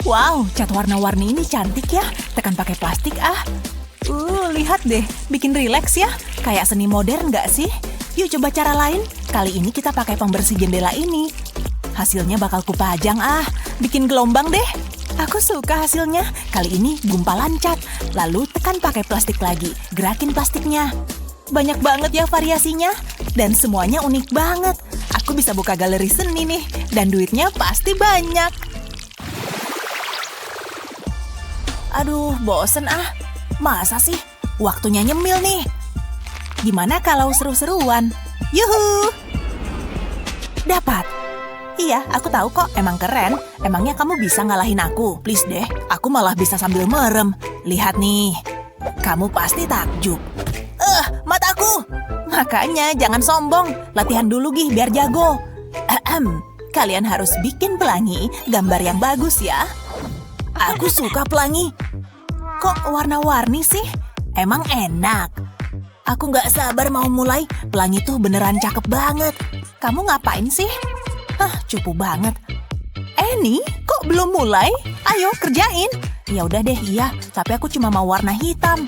Wow, cat warna-warni ini cantik ya. Tekan pakai plastik ah. Lihat deh, bikin rileks ya. Kayak seni modern nggak sih? Yuk coba cara lain. Kali ini kita pakai pembersih jendela ini. Hasilnya bakal kupajang ah. Bikin gelombang deh. Aku suka hasilnya. Kali ini gumpalan cat. Lalu tekan pakai plastik lagi. Gerakin plastiknya. Banyak banget ya variasinya. Dan semuanya unik banget. Aku bisa buka galeri seni nih. Dan duitnya pasti banyak. Aduh, bosen ah. Masa sih? Waktunya nyemil nih. Gimana kalau seru-seruan? Yuhu! Dapat. Iya, aku tahu kok. Emang keren. Emangnya kamu bisa ngalahin aku? Please deh. Aku malah bisa sambil merem. Lihat nih. Kamu pasti takjub. Mataku! Makanya jangan sombong. Latihan dulu Gih, biar jago. Kalian harus bikin pelangi gambar yang bagus ya. Aku suka pelangi. Kok warna-warni sih? Emang enak. Aku nggak sabar mau mulai. Pelangi tuh beneran cakep banget. Kamu ngapain sih? Cupu banget. Nih, kok belum mulai? Ayo, kerjain. Ya udah deh, iya. Tapi aku cuma mau warna hitam.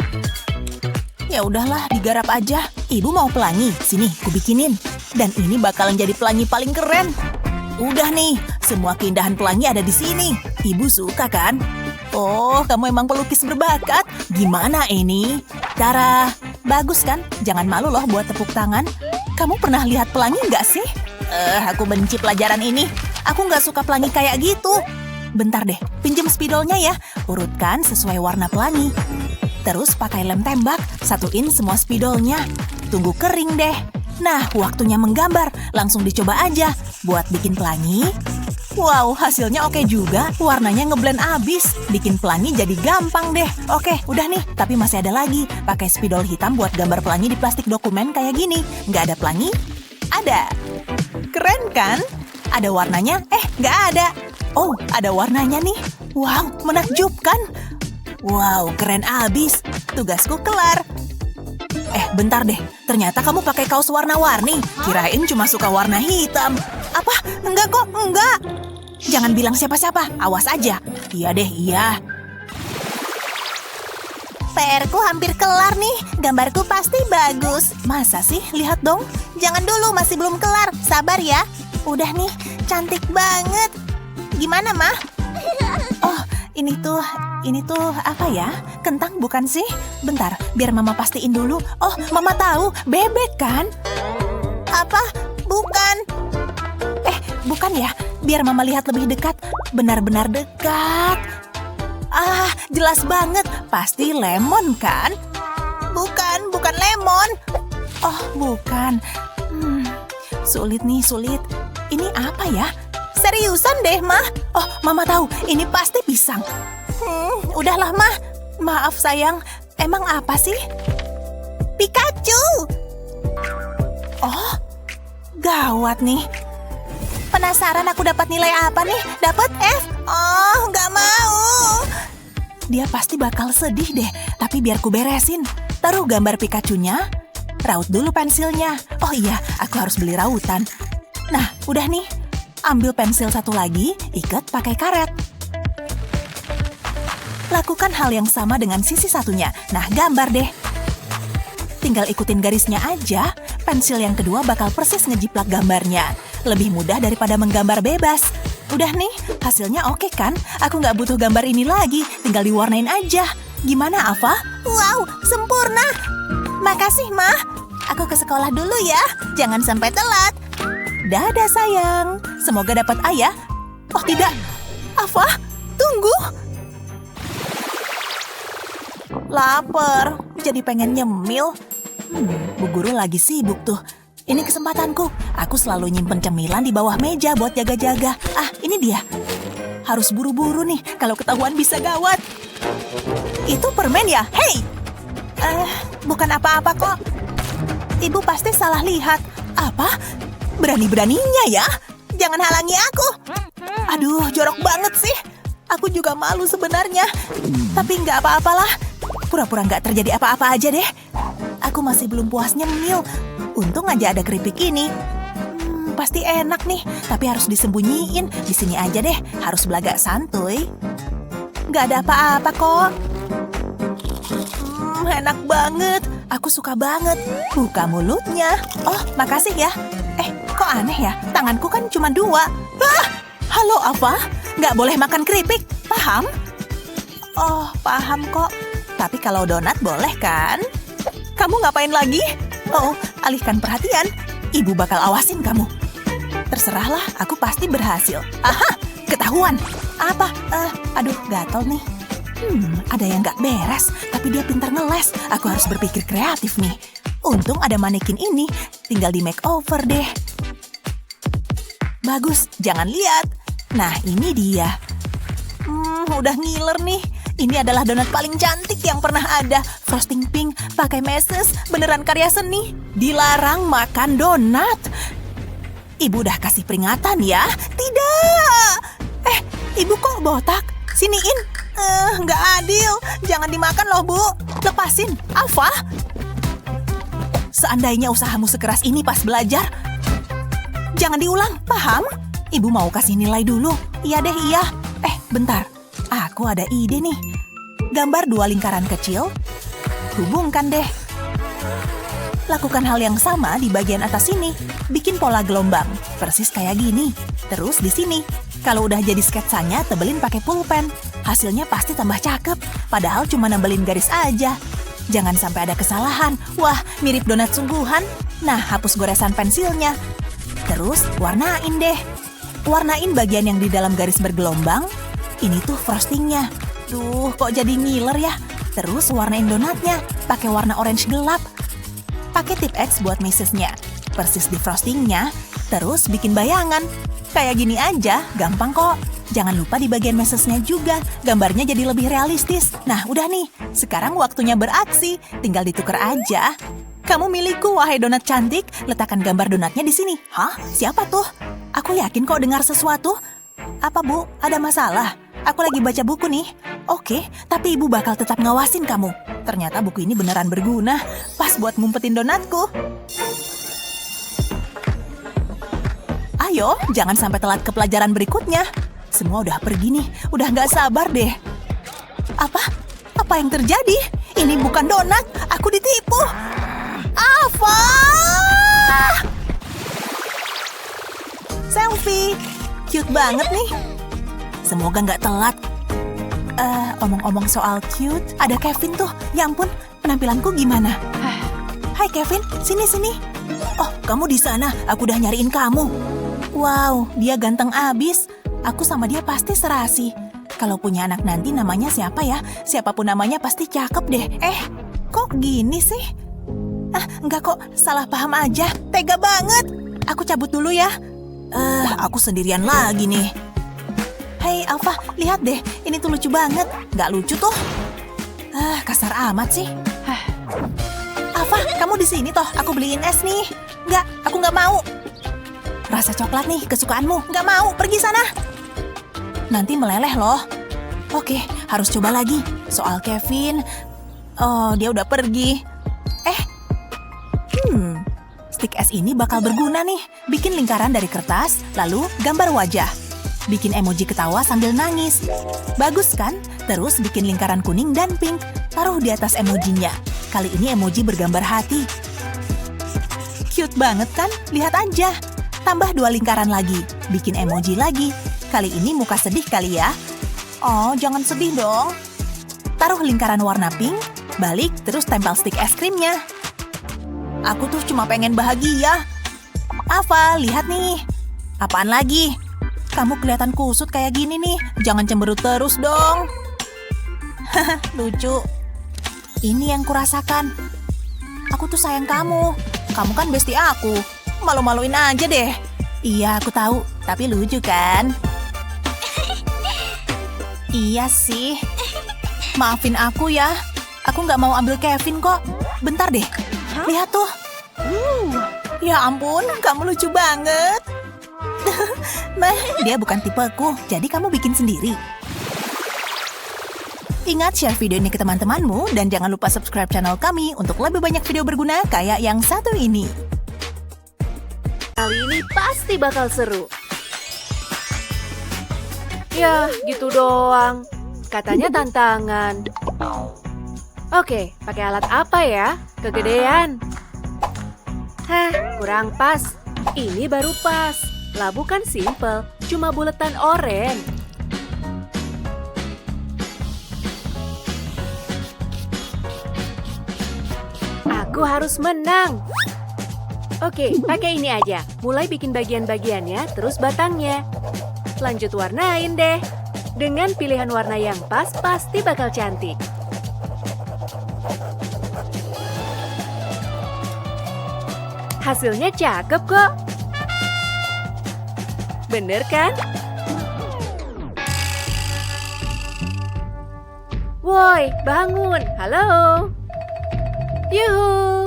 Ya udahlah, digarap aja. Ibu mau pelangi. Sini, ku bikinin. Dan ini bakalan jadi pelangi paling keren. Udah nih, semua keindahan pelangi ada di sini. Ibu suka kan? Oh, kamu emang pelukis berbakat. Gimana ini? Tara, bagus kan? Jangan malu loh buat tepuk tangan. Kamu pernah lihat pelangi nggak sih? Aku benci pelajaran ini. Aku nggak suka pelangi kayak gitu. Bentar deh, pinjem spidolnya ya. Urutkan sesuai warna pelangi. Terus pakai lem tembak, satuin semua spidolnya. Tunggu kering deh. Nah, waktunya menggambar. Langsung dicoba aja. Buat bikin pelangi. Wow, hasilnya oke juga. Warnanya ngeblend abis. Bikin pelangi jadi gampang deh. Oke, udah nih. Tapi masih ada lagi. Pakai spidol hitam buat gambar pelangi di plastik dokumen kayak gini. Nggak ada pelangi? Ada. Keren kan? Ada warnanya? Nggak ada. Oh, ada warnanya nih. Wow, menakjubkan. Wow, keren abis. Tugasku kelar. Bentar deh. Ternyata kamu pakai kaos warna-warni. Kirain cuma suka warna hitam. Apa? Enggak kok, enggak. Jangan bilang siapa-siapa. Awas aja. Iya deh, iya. PR-ku hampir kelar nih. Gambarku pasti bagus. Masa sih? Lihat dong. Jangan dulu, masih belum kelar. Sabar ya. Udah nih, cantik banget. Gimana, Mah? Oh, ini tuh apa ya? Kentang bukan sih? Bentar, biar Mama pastiin dulu. Oh, Mama tahu, bebek kan? Apa? Bukan. Bukan ya? Biar Mama lihat lebih dekat. Benar-benar dekat. Jelas banget. Pasti lemon kan? Bukan lemon. Oh, bukan. Sulit nih, sulit. Ini apa ya? Seriusan deh, Mah. Oh, Mama tahu. Ini pasti pisang. Udahlah, Mah. Maaf, sayang. Emang apa sih? Pikachu! Oh, gawat nih. Penasaran aku dapat nilai apa nih? Dapat F? Oh, nggak mau. Dia pasti bakal sedih deh. Tapi biar ku beresin. Taruh gambar Pikachu-nya. Raut dulu pensilnya. Oh iya, aku harus beli rautan. Nah, udah nih. Ambil pensil satu lagi, ikat pakai karet. Lakukan hal yang sama dengan sisi satunya. Nah, gambar deh. Tinggal ikutin garisnya aja. Pensil yang kedua bakal persis ngejiplak gambarnya. Lebih mudah daripada menggambar bebas. Udah nih, hasilnya oke kan? Aku nggak butuh gambar ini lagi. Tinggal diwarnain aja. Gimana, Ava? Wow, sempurna. Makasih, Mah. Aku ke sekolah dulu ya. Jangan sampai telat. Dadah, sayang. Semoga dapat A ya. Oh, tidak. Ava, tunggu. Lapar, jadi pengen nyemil. Bu guru lagi sibuk tuh. Ini kesempatanku. Aku selalu nyimpen cemilan di bawah meja buat jaga-jaga. Ini dia. Harus buru-buru nih, kalau ketahuan bisa gawat. Itu permen ya? Hei! Bukan apa-apa kok. Ibu pasti salah lihat. Apa? Berani-beraninya ya? Jangan halangi aku. Aduh, jorok banget sih. Aku juga malu sebenarnya. Tapi nggak apa-apalah. Pura-pura nggak terjadi apa-apa aja deh. Aku masih belum puas nyemil. Untung aja ada keripik ini. pasti enak nih, tapi harus disembunyiin. Di sini aja deh, harus belagak santuy. Gak ada apa-apa kok. Enak banget. Aku suka banget. Buka mulutnya. Oh, makasih ya. Kok aneh ya? Tanganku kan cuma 2. Ah! Halo, Ava. Gak boleh makan keripik. Paham? Oh, paham kok. Tapi kalau donat boleh kan? Kamu ngapain lagi? Oh, alihkan perhatian. Ibu bakal awasin kamu. Terserahlah, aku pasti berhasil. Aha, ketahuan. Apa? Aduh, gatel nih. Ada yang gak beres, tapi dia pintar ngeles. Aku harus berpikir kreatif nih. Untung ada manekin ini, tinggal di makeover deh. Bagus, jangan lihat. Nah, ini dia. Udah ngiler nih. Ini adalah donat paling cantik yang pernah ada. Frosting pink, pakai meses, beneran karya seni. Dilarang makan donat. Ibu udah kasih peringatan ya. Tidak. Ibu kok botak? Siniin. Nggak adil. Jangan dimakan loh, Bu. Lepasin. Ava. Seandainya usahamu sekeras ini pas belajar, jangan diulang, paham? Ibu mau kasih nilai dulu. Iya deh, iya. Bentar. Aku ada ide nih. Gambar 2 lingkaran kecil. Hubungkan deh. Lakukan hal yang sama di bagian atas sini. Bikin pola gelombang. Persis kayak gini. Terus di sini. Kalau udah jadi sketsanya, tebelin pakai pulpen. Hasilnya pasti tambah cakep. Padahal cuma nembelin garis aja. Jangan sampai ada kesalahan. Wah, mirip donat sungguhan. Nah, hapus goresan pensilnya. Terus warnain deh. Warnain bagian yang di dalam garis bergelombang. Ini tuh frostingnya. Duh, kok jadi ngiler ya? Terus warnain donatnya. Pakai warna orange gelap. Pakai tip X buat mesesnya. Persis di frostingnya. Terus bikin bayangan. Kayak gini aja, gampang kok. Jangan lupa di bagian mesesnya juga. Gambarnya jadi lebih realistis. Nah, udah nih. Sekarang waktunya beraksi. Tinggal ditukar aja. Kamu milikku, wahai donat cantik. Letakkan gambar donatnya di sini. Hah? Siapa tuh? Aku yakin kok dengar sesuatu. Apa, Bu? Ada masalah? Aku lagi baca buku nih. Oke, tapi ibu bakal tetap ngawasin kamu. Ternyata buku ini beneran berguna. Pas buat ngumpetin donatku. Ayo, jangan sampai telat ke pelajaran berikutnya. Semua udah pergi nih. Udah gak sabar deh. Apa? Apa yang terjadi? Ini bukan donat. Aku ditipu. Ava! Selfie. Cute banget nih. Semoga nggak telat. Omong-omong soal cute, ada Kevin tuh. Ya ampun, penampilanku gimana? Hai Kevin, sini. Oh, kamu di sana. Aku udah nyariin kamu. Wow, dia ganteng abis. Aku sama dia pasti serasi. Kalau punya anak nanti namanya siapa ya? Siapapun namanya pasti cakep deh. Kok gini sih? Enggak kok, salah paham aja. Tega banget. Aku cabut dulu ya. Aku sendirian lagi nih. Hei Alfa, lihat deh. Ini tuh lucu banget. Nggak lucu tuh. Kasar amat sih. Alfa, kamu di sini toh. Aku beliin es nih. Nggak, aku nggak mau. Rasa coklat nih, kesukaanmu. Nggak mau, pergi sana. Nanti meleleh loh. Oke, harus coba lagi. Soal Kevin. Oh, dia udah pergi. Stik es ini bakal berguna nih. Bikin lingkaran dari kertas, lalu gambar wajah. Bikin emoji ketawa sambil nangis. Bagus kan? Terus bikin lingkaran kuning dan pink. Taruh di atas emojinya. Kali ini emoji bergambar hati. Cute banget kan? Lihat aja. Tambah 2 lingkaran lagi. Bikin emoji lagi. Kali ini muka sedih kali ya. Oh, jangan sedih dong. Taruh lingkaran warna pink. Balik, terus tempel stik es krimnya. Aku tuh cuma pengen bahagia. Ava, lihat nih. Apaan lagi? Kamu kelihatan kusut kayak gini nih. Jangan cemberut terus dong. Lucu. Ini yang kurasakan. Aku tuh sayang kamu. Kamu kan bestie aku. Malu-maluin aja deh. Iya, aku tahu. Tapi lucu kan? Iya sih. Maafin aku ya. Aku nggak mau ambil Kevin kok. Bentar deh. Lihat tuh. Ya ampun, kamu lucu banget. Dia bukan tipeku, jadi kamu bikin sendiri. Ingat share video ini ke teman-temanmu dan jangan lupa subscribe channel kami untuk lebih banyak video berguna kayak yang satu ini. Kali ini pasti bakal seru. Ya, gitu doang. Katanya tantangan. Oke, pakai alat apa ya? Kegedean. Hah, kurang pas. Ini baru pas. Labu kan simple, cuma buletan oranye. Aku harus menang. Oke, pakai ini aja. Mulai bikin bagian-bagiannya, terus batangnya. Lanjut warnain deh. Dengan pilihan warna yang pas, pasti bakal cantik. Hasilnya cakep kok. Bener kan? Woi, bangun. Halo. Yuhu.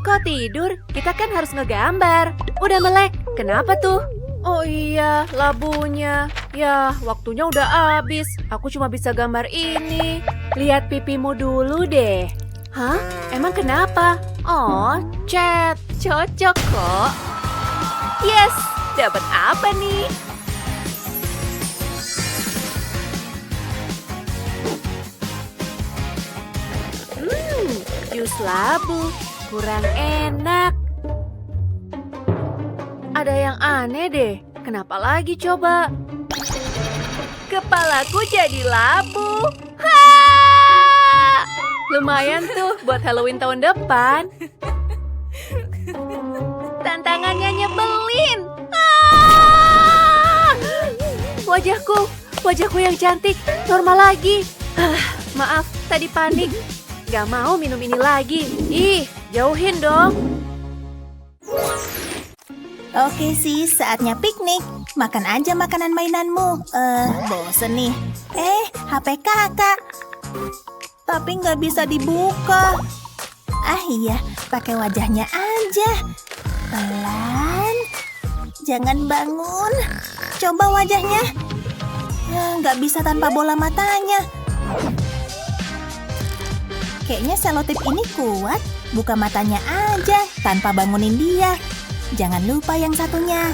Kok tidur? Kita kan harus ngegambar. Udah melek. Kenapa tuh? Oh iya, labunya. Ya, waktunya udah habis. Aku cuma bisa gambar ini. Lihat pipimu dulu deh. Hah? Emang kenapa? Oh, cat. Cocok kok. Yes, dapat apa nih? Jus labu. Kurang enak. Ada yang aneh deh. Kenapa lagi coba? Kepalaku jadi labu. Ha! Lumayan tuh buat Halloween tahun depan. Tantangannya nyebelin. Ah! Wajahku yang cantik, normal lagi. Maaf, tadi panik. Gak mau minum ini lagi. Ih, jauhin dong. Oke sih, saatnya piknik. Makan aja makanan mainanmu. Bosen nih. HP kakak. Tapi nggak bisa dibuka. Ah iya, pakai wajahnya aja. Pelan. Jangan bangun. Coba wajahnya. Nggak bisa tanpa bola matanya. Kayaknya selotip ini kuat. Buka matanya aja tanpa bangunin dia. Jangan lupa yang satunya.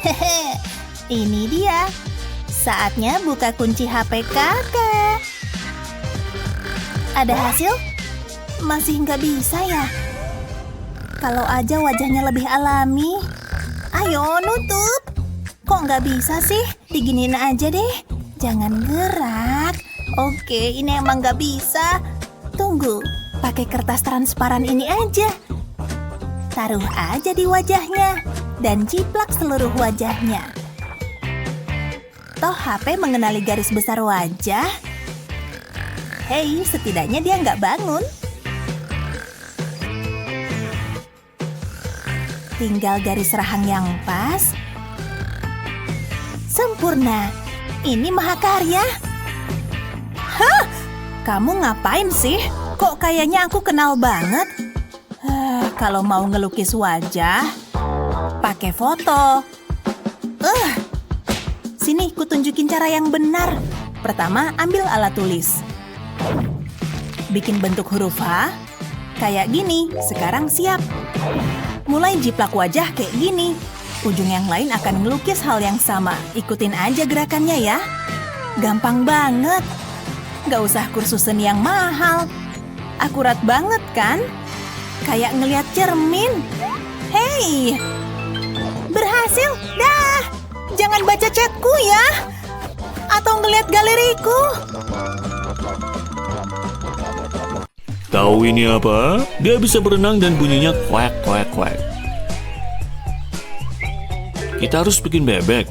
Hehe, ini dia. Saatnya buka kunci HP kakak. Ada hasil? Masih nggak bisa ya? Kalau aja wajahnya lebih alami. Ayo nutup. Kok nggak bisa sih? Diginiin aja deh. Jangan gerak. Oke, ini emang nggak bisa. Tunggu, pakai kertas transparan ini aja. Taruh aja di wajahnya dan jiplak seluruh wajahnya. Toh HP mengenali garis besar wajah. Hei, setidaknya dia nggak bangun. Tinggal garis rahang yang pas. Sempurna. Ini mahakarya. Hah? Kamu ngapain sih? Kok kayaknya aku kenal banget? Kalau mau ngelukis wajah, pakai foto. Sini, kutunjukin cara yang benar. Pertama, ambil alat tulis. Bikin bentuk huruf H. Kayak gini, sekarang siap. Mulai jiplak wajah kayak gini. Ujung yang lain akan ngelukis hal yang sama. Ikutin aja gerakannya ya. Gampang banget. Gak usah kursus seni yang mahal. Akurat banget kan? Kayak ngeliat cermin. Hei! Berhasil! Dah! Jangan baca chatku ya! Atau ngeliat galeriku. Tahu ini apa? Dia bisa berenang dan bunyinya kwek kwek kwek. Kita harus bikin bebek.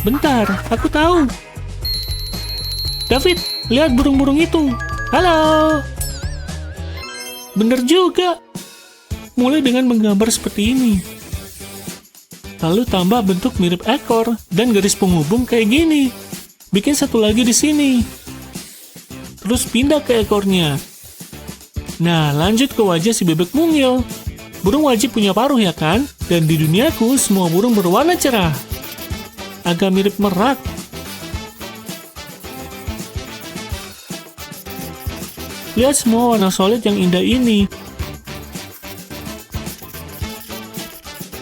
Bentar, aku tahu. David, lihat burung-burung itu. Halo. Bener juga. Mulai dengan menggambar seperti ini. Lalu tambah bentuk mirip ekor dan garis penghubung kayak gini. Bikin satu lagi di sini. Terus pindah ke ekornya. Nah, lanjut ke wajah si bebek mungil. Burung wajib punya paruh ya kan? Dan di duniaku semua burung berwarna cerah. Agak mirip merak. Lihat semua warna solid yang indah ini.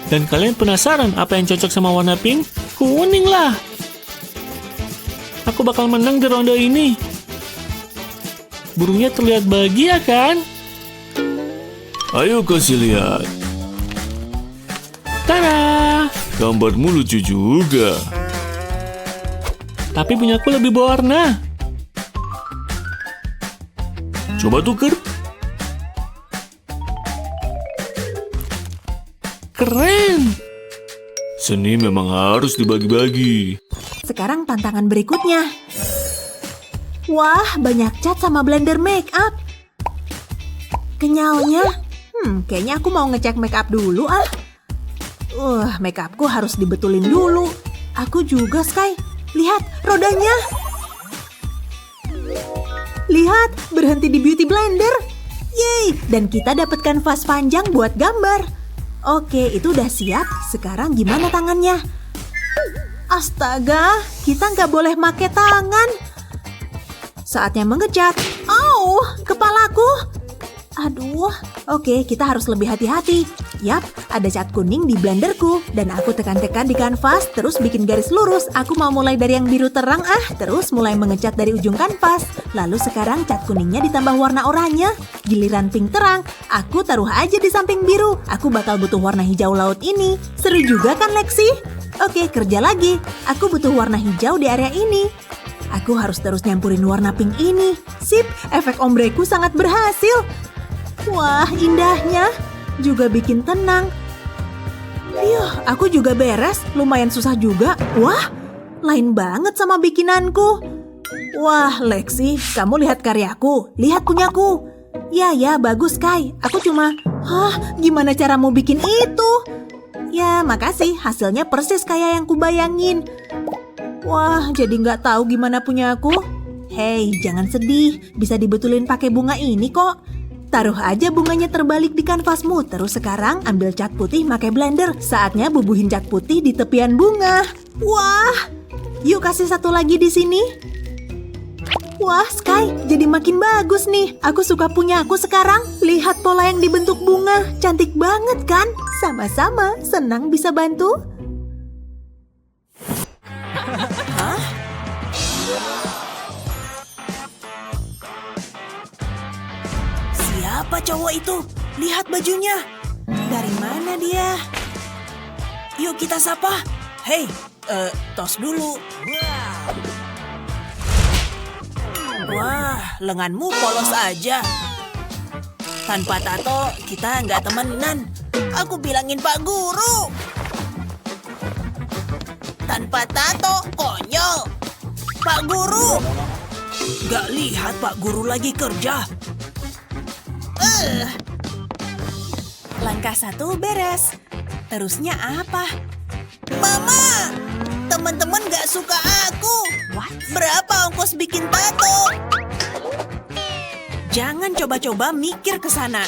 Dan kalian penasaran apa yang cocok sama warna pink? Kuning lah. Aku bakal menang di ronde ini. Burungnya terlihat bahagia kan? Ayo kasih lihat. Tada! Gambarmu lucu juga. Tapi punyaku lebih berwarna. Coba tuker. Keren. Seni memang harus dibagi-bagi. Sekarang tantangan berikutnya. Wah, banyak cat sama blender makeup. Kenyalnya, kayaknya aku mau ngecek makeup dulu ah. Makeupku harus dibetulin dulu. Aku juga, Sky. Lihat, rodanya. Lihat, berhenti di beauty blender. Yeay, dan kita dapat kanvas panjang buat gambar. Oke, itu udah siap. Sekarang gimana tangannya? Astaga, kita nggak boleh pakai tangan. Saatnya mengecat. Au, kepalaku. Aduh, oke, kita harus lebih hati-hati. Yap, ada cat kuning di blenderku. Dan aku tekan-tekan di kanvas, terus bikin garis lurus. Aku mau mulai dari yang biru terang terus mulai mengecat dari ujung kanvas. Lalu sekarang cat kuningnya ditambah warna oranye. Giliran pink terang, aku taruh aja di samping biru. Aku bakal butuh warna hijau laut ini. Seru juga kan, Lexi? Oke, kerja lagi. Aku butuh warna hijau di area ini. Aku harus terus nyampurin warna pink ini. Sip, efek ombreku sangat berhasil. Wah, indahnya. Juga bikin tenang. Aku juga beres. Lumayan susah juga. Wah, lain banget sama bikinanku. Wah, Lexi, kamu lihat karyaku. Lihat punyaku. Ya, bagus, Kai. Aku cuma, gimana caramu bikin itu? Ya, makasih. Hasilnya persis kayak yang kubayangin. Wah, jadi nggak tahu gimana punyaku. Hei, jangan sedih. Bisa dibetulin pakai bunga ini kok. Taruh aja bunganya terbalik di kanvasmu. Terus sekarang ambil cat putih pakai blender. Saatnya bubuhin cat putih di tepian bunga. Wah, yuk kasih satu lagi di sini. Wah, Sky, jadi makin bagus nih. Aku suka punya aku sekarang. Lihat pola yang dibentuk bunga. Cantik banget kan? Sama-sama, senang bisa bantu. Siapa cowok itu? Lihat bajunya. Dari mana dia? Yuk kita sapa. Hei, tos dulu. Wah, lenganmu polos aja. Tanpa tato, kita nggak temenan. Aku bilangin Pak Guru. Tanpa tato, konyol. Pak Guru. Nggak lihat Pak Guru lagi kerja. Langkah 1 beres. Terusnya apa? Mama! Teman-teman gak suka aku. Berapa ongkos bikin tato? Jangan coba-coba mikir ke sana.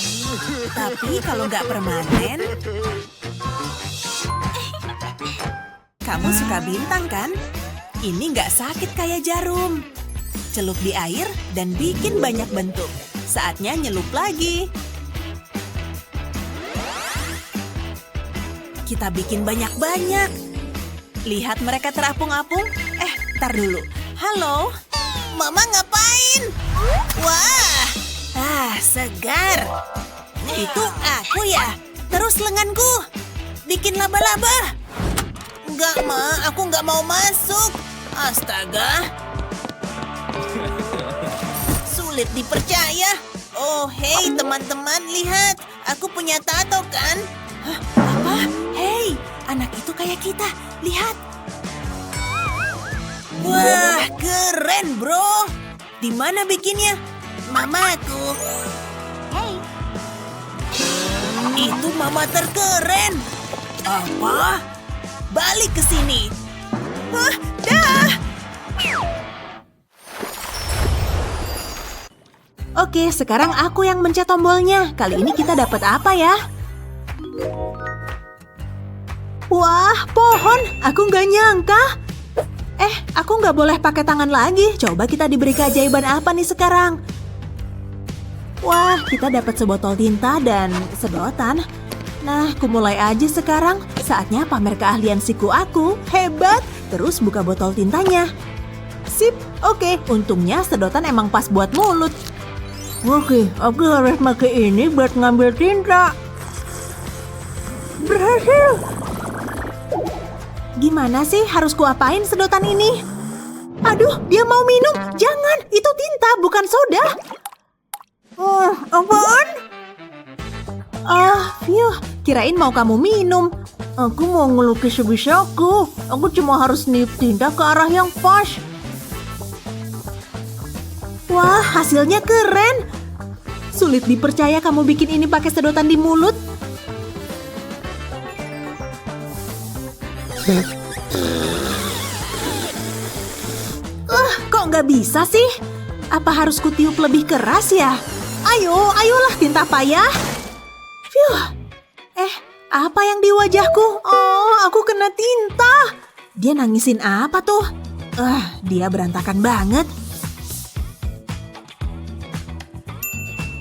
Tapi kalau gak permanen... Kamu suka bintang kan? Ini gak sakit kayak jarum. Celup di air dan bikin banyak bentuk. Saatnya nyelup lagi. Kita bikin banyak-banyak. Lihat mereka terapung-apung. Tar dulu. Halo? Mama ngapain? Wah, segar. Itu aku ya. Terus lenganku. Bikin laba-laba. Enggak, Ma. Aku nggak mau masuk. Astaga. Sulit dipercaya. Oh, hei teman-teman, lihat. Aku punya tato kan? Hah, apa? Hei, anak itu kayak kita. Lihat. Wah, keren bro. Di mana bikinnya? Mamaku. Hei. Itu mama terkeren. Apa? Balik ke sini. Hah, dah. Oke, sekarang aku yang mencet tombolnya. Kali ini kita dapat apa ya? Wah, pohon. Aku nggak nyangka. Aku nggak boleh pakai tangan lagi. Coba kita diberi keajaiban apa nih sekarang? Wah, kita dapat sebotol tinta dan sedotan. Nah, aku mulai aja sekarang. saatnya pamer keahlian siku aku. Hebat! Terus buka botol tintanya. Sip, oke. Untungnya sedotan emang pas buat mulut. Oke, aku harus pakai ini buat ngambil tinta. Berhasil! Gimana sih harus kuapain sedotan ini? Aduh, dia mau minum. Jangan, itu tinta bukan soda. Apaan? Phew, kirain mau kamu minum. Aku mau ngelukis sebisaku. Aku cuma harus niup tinta ke arah yang pas. Wah, hasilnya keren. Sulit dipercaya kamu bikin ini pakai sedotan di mulut. Kok nggak bisa sih? Apa harus kutiup lebih keras ya? Ayolah tinta payah. Phew. Apa yang di wajahku? Oh, aku kena tinta. Dia nangisin apa tuh? Dia berantakan banget.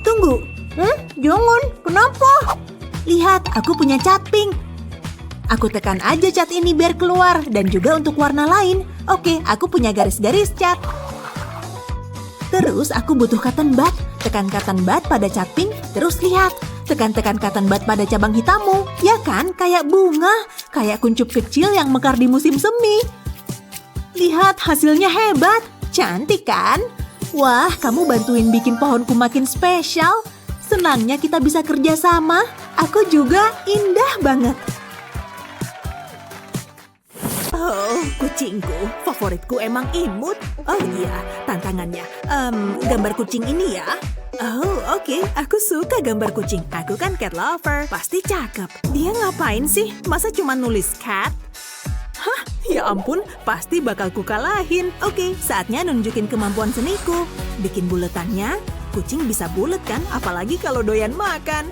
Tunggu. Jangan. Kenapa? Lihat, aku punya cat pink. Aku tekan aja cat ini biar keluar dan juga untuk warna lain. Oke, aku punya garis-garis cat. Terus aku butuh cotton bud. Tekan cotton bud pada cat pink, terus lihat. Tekan-tekan cotton bud pada cabang hitammu. Ya kan, kayak bunga. Kayak kuncup kecil yang mekar di musim semi. Lihat, hasilnya hebat. Cantik kan? Wah, kamu bantuin bikin pohonku makin spesial. Senangnya kita bisa kerja sama. Aku juga indah banget. Oh, kucingku. Favoritku emang imut. Oh iya, tantangannya. Gambar kucing ini ya. Oh, oke. Aku suka gambar kucing. Aku kan cat lover. Pasti cakep. Dia ngapain sih? Masa cuma nulis cat? Hah? Ya ampun, pasti bakal kukalahin. Oke, saatnya nunjukin kemampuan seniku. Bikin buletannya. Kucing bisa bulet kan? Apalagi kalau doyan makan.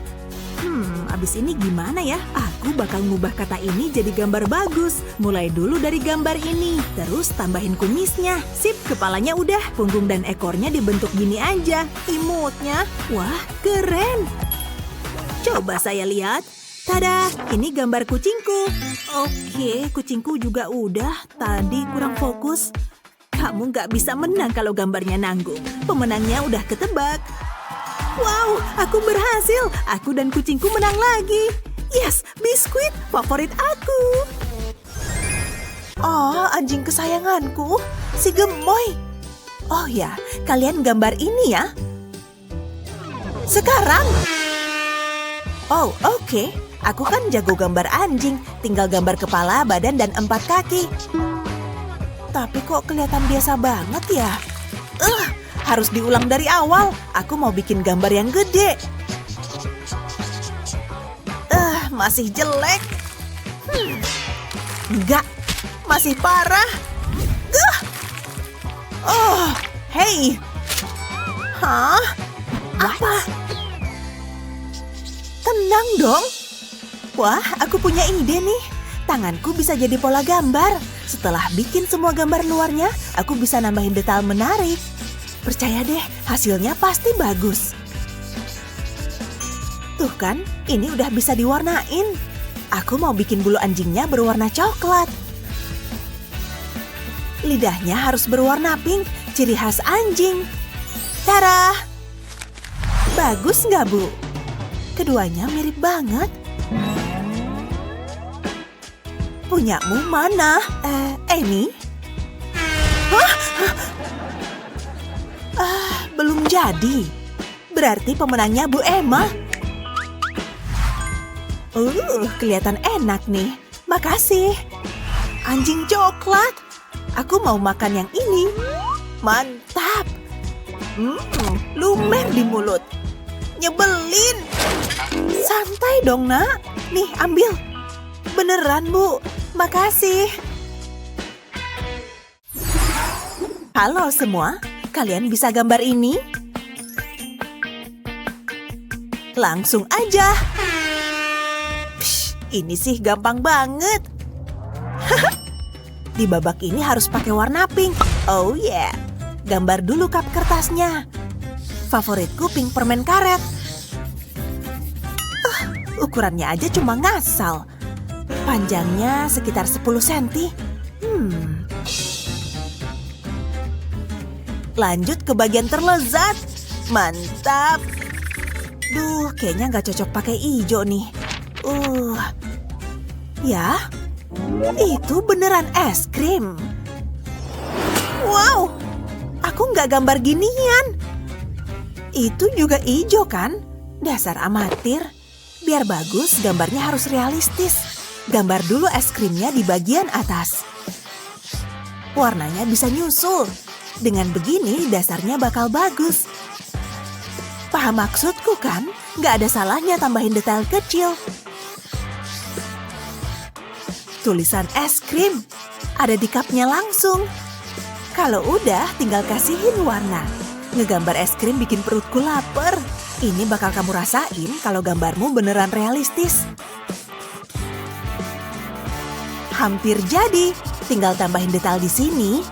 Abis ini gimana ya? Aku bakal ngubah kata ini jadi gambar bagus. Mulai dulu dari gambar ini. Terus tambahin kumisnya. Sip, kepalanya udah. Punggung dan ekornya dibentuk gini aja. Imutnya. Wah, keren. Coba saya lihat. Tada, ini gambar kucingku. Oke, kucingku juga udah. Tadi kurang fokus. Kamu nggak bisa menang kalau gambarnya nanggung. Pemenangnya udah ketebak. Wow, aku berhasil. Aku dan kucingku menang lagi. Yes, biskuit favorit aku. Oh, anjing kesayanganku. Si gemoy. Oh ya, kalian gambar ini ya. Sekarang. Oh, oke. Aku kan jago gambar anjing. Tinggal gambar kepala, badan, dan 4 kaki. Tapi kok kelihatan biasa banget ya? Harus diulang dari awal. Aku mau bikin gambar yang gede. Masih jelek. Enggak, masih parah. Oh, hey. Hah? Apa? Tenang dong. Wah, aku punya ide nih. Tanganku bisa jadi pola gambar. Setelah bikin semua gambar luarnya, aku bisa nambahin detail menarik. Percaya deh, hasilnya pasti bagus. Tuh kan, ini udah bisa diwarnain. Aku mau bikin bulu anjingnya berwarna coklat. Lidahnya harus berwarna pink, ciri khas anjing. Tara! Bagus nggak, Bu? Keduanya mirip banget. Punyamu mana? Amy? Hah? Belum jadi. Berarti pemenangnya Bu Emma. Kelihatan enak nih. Makasih. Anjing coklat. Aku mau makan yang ini. Mantap. Lumer di mulut. Nyebelin. Santai dong, Nak. Nih, ambil. Beneran, Bu. Makasih. Halo semua. Kalian bisa gambar ini? Langsung aja. Ini sih gampang banget. Di babak ini harus pakai warna pink. Oh yeah. Gambar dulu kap kertasnya. Favoritku pink permen karet. Ukurannya aja cuma ngasal. Panjangnya sekitar 10 cm. Lanjut ke bagian terlezat. Mantap. Duh, kayaknya nggak cocok pakai hijau nih. Ya, itu beneran es krim. Wow, aku nggak gambar ginian. Itu juga hijau kan? Dasar amatir. Biar bagus, gambarnya harus realistis. Gambar dulu es krimnya di bagian atas. Warnanya bisa nyusul. Dengan begini, dasarnya bakal bagus. Paham maksudku kan? Nggak ada salahnya tambahin detail kecil. Tulisan es krim. Ada di cupnya langsung. Kalau udah, tinggal kasihin warna. Ngegambar es krim bikin perutku lapar. Ini bakal kamu rasain kalau gambarmu beneran realistis. Hampir jadi. Tinggal tambahin detail di sini.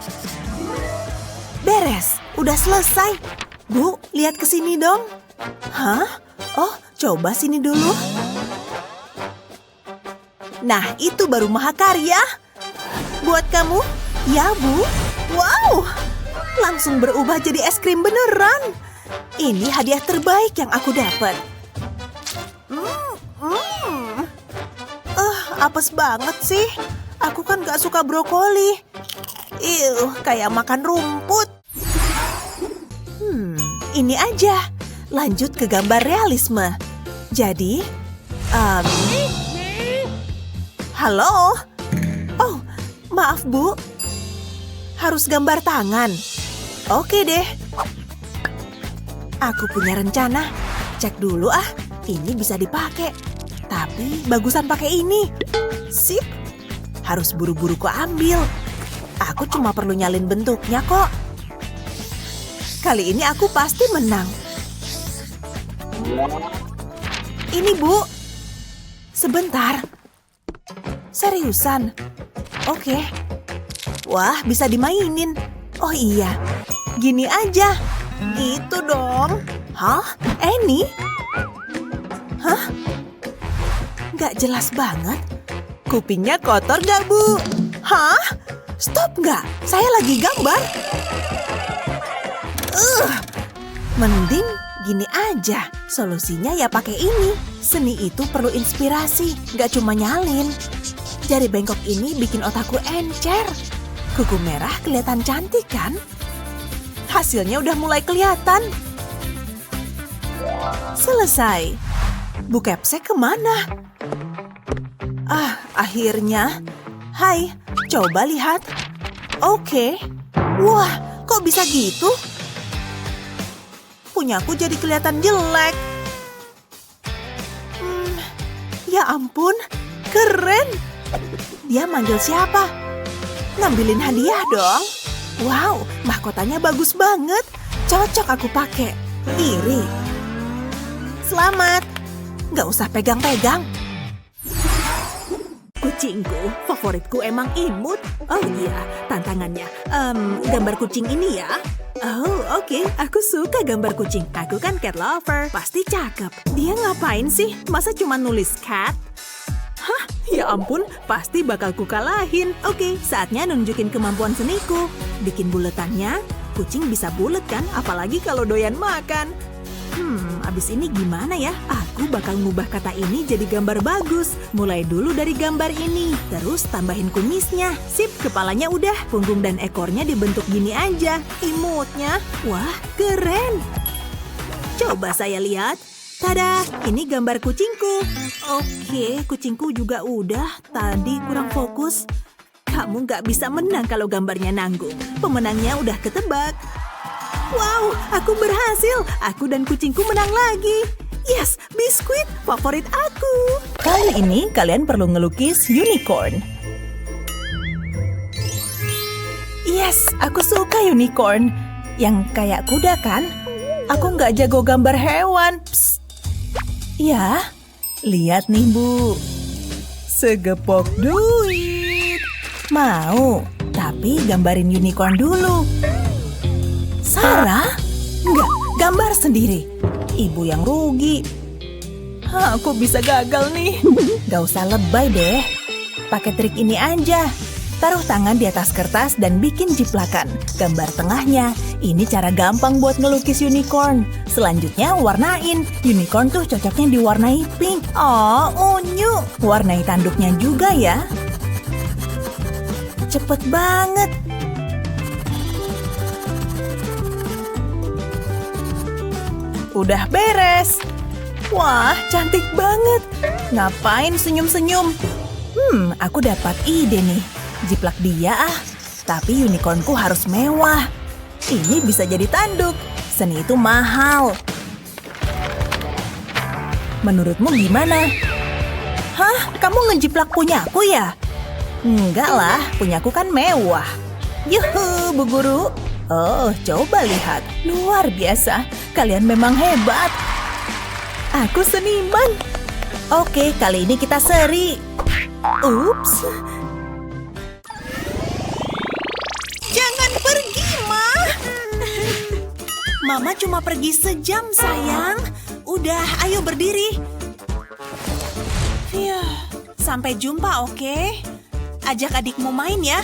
Beres. Udah selesai. Bu, lihat ke sini dong. Hah? Oh, coba sini dulu. Nah, itu baru mahakarya. Buat kamu? Ya, Bu. Wow! Langsung berubah jadi es krim beneran. Ini hadiah terbaik yang aku dapat. Apes banget sih. Aku kan gak suka brokoli. Kayak makan rumput. Ini aja. Lanjut ke gambar realisme. Jadi, halo? Oh, maaf Bu. Harus gambar tangan. Oke deh. Aku punya rencana. Cek dulu ah, ini bisa dipakai. Tapi bagusan pakai ini. Sip. Harus buru-buru ku ambil. Aku cuma perlu nyalin bentuknya kok. Kali ini aku pasti menang. Ini Bu. Sebentar. Seriusan? Oke. Wah, bisa dimainin. Oh iya. Gini aja. Gitu dong. Hah? Ini? Hah? Nggak jelas banget. Kupingnya kotor nggak, Bu? Hah? Stop nggak? Saya lagi gambar. Mending gini aja. Solusinya ya pakai ini. Seni itu perlu inspirasi, nggak cuma nyalin. Jari bengkok ini bikin otakku encer. Kuku merah kelihatan cantik kan? Hasilnya udah mulai kelihatan. Selesai. Bu Kepsek kemana? Akhirnya. Hai, coba lihat. Oke. Wah, kok bisa gitu? Punyaku jadi kelihatan jelek. Ya ampun, keren. Dia manggil siapa? Ngambilin hadiah dong. Wow, mahkotanya bagus banget. Cocok aku pakai. Iri. Selamat. Nggak usah pegang-pegang. Kucingku, favoritku emang imut. Oh iya, tantangannya. Gambar kucing ini ya. Oh, oke. Aku suka gambar kucing. Aku kan cat lover. Pasti cakep. Dia ngapain sih? Masa cuma nulis cat? Hah? Ya ampun, pasti bakal kukalahin. Oke, saatnya nunjukin kemampuan seniku. Bikin buletannya, kucing bisa bulet kan? Apalagi kalau doyan makan. Abis ini gimana ya? Aku bakal ngubah kata ini jadi gambar bagus. Mulai dulu dari gambar ini, terus tambahin kumisnya. Sip, kepalanya udah. Punggung dan ekornya dibentuk gini aja. Imutnya, wah keren. Coba saya lihat. Tada, ini gambar kucingku. Oke, kucingku juga udah. Tadi kurang fokus. Kamu nggak bisa menang kalau gambarnya nanggung. Pemenangnya udah ketebak. Wow, aku berhasil. Aku dan kucingku menang lagi. Yes, biskuit favorit aku. Kali ini kalian perlu ngelukis unicorn. Yes, aku suka unicorn. Yang kayak kuda kan? Aku nggak jago gambar hewan. Psst. Ya, lihat nih Bu. Segepok duit. Mau, tapi gambarin unicorn dulu. Sarah? Enggak, gambar sendiri. Ibu yang rugi. Aku bisa gagal nih. Gak usah lebay deh. pakai trik ini aja. Taruh tangan di atas kertas dan bikin jiplakan. Gambar tengahnya. Ini cara gampang buat ngelukis unicorn. Selanjutnya warnain. Unicorn tuh cocoknya diwarnai pink. Oh, unyu. Warnai tanduknya juga ya. Cepet banget. Udah beres. Wah, cantik banget. Ngapain senyum-senyum? Aku dapat ide nih. Jiplak dia ah. Tapi unicornku harus mewah. Ini bisa jadi tanduk. Seni itu mahal. Menurutmu gimana? Hah? Kamu ngejiplak punyaku ya? Enggak lah, punyaku kan mewah. Yuhu, Bu Guru. Oh, coba lihat. Luar biasa. Kalian memang hebat. Aku seniman. Oke, kali ini kita seri. Ups. Jangan pergi, Ma. Mama cuma pergi sejam, sayang. Udah, ayo berdiri. Sampai jumpa, oke? Ajak adikmu main ya.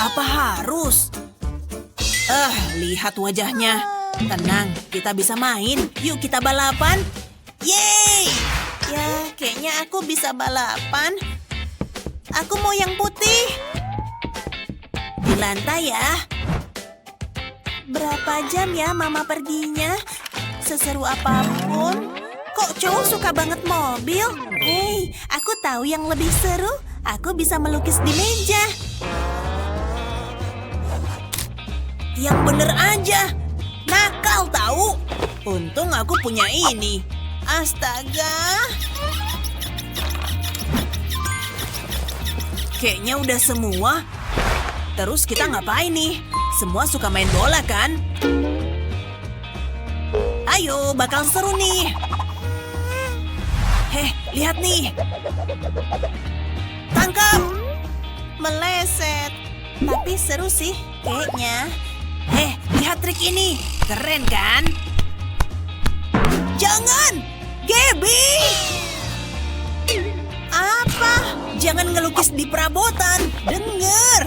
Apa harus? Lihat wajahnya. Tenang, kita bisa main. Yuk kita balapan. Yeay! Ya, kayaknya aku bisa balapan. Aku mau yang putih. Di lantai ya. Berapa jam ya Mama perginya? Seseru apapun. Kok cowok suka banget mobil? Hei, aku tahu yang lebih seru. Aku bisa melukis di meja. Yang bener aja. Nakal tahu. Untung aku punya ini. Astaga. Kayaknya udah semua. Terus kita ngapain nih? Semua suka main bola kan? Ayo, bakal seru nih. Heh, lihat nih. Tangkap. Meleset. Tapi seru sih kayaknya. Lihat trik ini. Keren kan? Jangan! Gaby! Apa? Jangan ngelukis di perabotan. Dengar.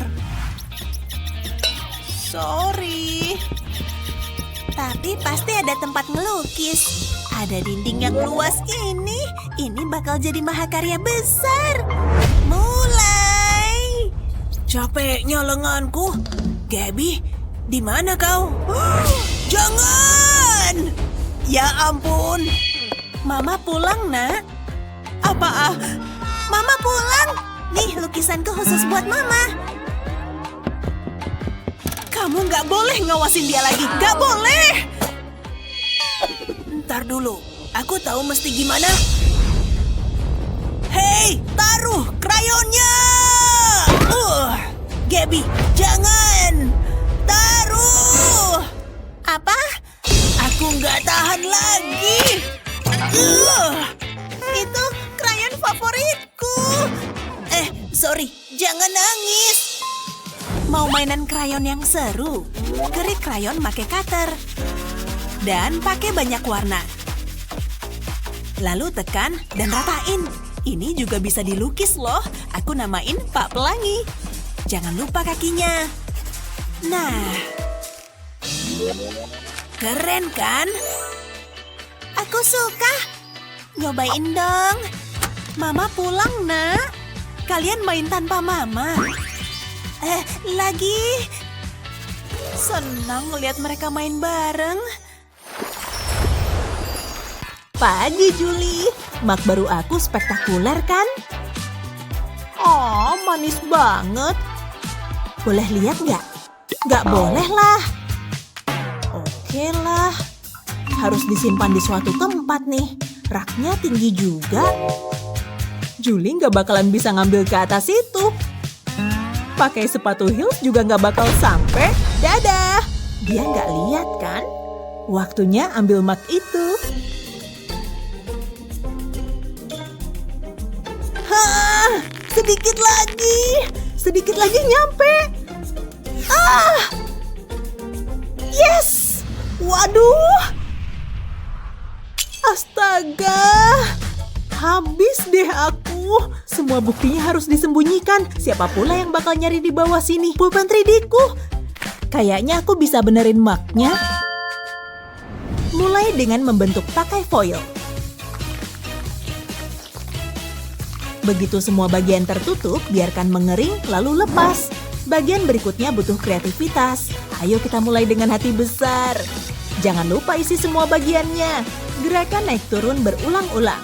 Sorry. Tapi pasti ada tempat ngelukis. Ada dinding yang luas ini. Ini bakal jadi mahakarya besar. Mulai. Capeknya lenganku. Gaby, di mana kau? Jangan! Ya ampun. Mama pulang, Nak. Apa? Mama pulang. Nih, lukisanku khusus buat Mama. Kamu nggak boleh ngawasin dia lagi. Nggak boleh. Ntar dulu. Aku tahu mesti gimana. Hei, taruh krayonnya. Gaby, jangan. Taruh. Apa? Aku nggak tahan lagi. Itu krayon favoritku. Sorry, jangan nangis. Mau mainan krayon yang seru? Kerik krayon pakai cutter. Dan pakai banyak warna. Lalu tekan dan ratain. Ini juga bisa dilukis loh. Aku namain Pak Pelangi. Jangan lupa kakinya. Nah. Keren kan? Aku suka. Nyobain dong. Mama pulang, Nak. Kalian main tanpa Mama. Lagi. Senang ngeliat mereka main bareng. Pagi, Julie. Mak baru aku spektakuler kan? Oh, manis banget. Boleh lihat nggak? Nggak boleh lah. Oke lah. Harus disimpan di suatu tempat nih. Raknya tinggi juga. Julie nggak bakalan bisa ngambil ke atas itu. Pakai sepatu heels juga nggak bakal sampai. Dadah. Dia nggak lihat kan? Waktunya ambil mug itu. Hah, sedikit lagi. Sedikit lagi nyampe. Yes. Waduh. Astaga. Habis deh aku. Semua buktinya harus disembunyikan. Siapa pula yang bakal nyari di bawah sini? Pulpen 3D-ku. Kayaknya aku bisa benerin mugnya. Mulai dengan membentuk pakai foil. Begitu semua bagian tertutup, biarkan mengering lalu lepas. Bagian berikutnya butuh kreativitas. Ayo kita mulai dengan hati besar. Jangan lupa isi semua bagiannya. Gerakan naik turun berulang-ulang.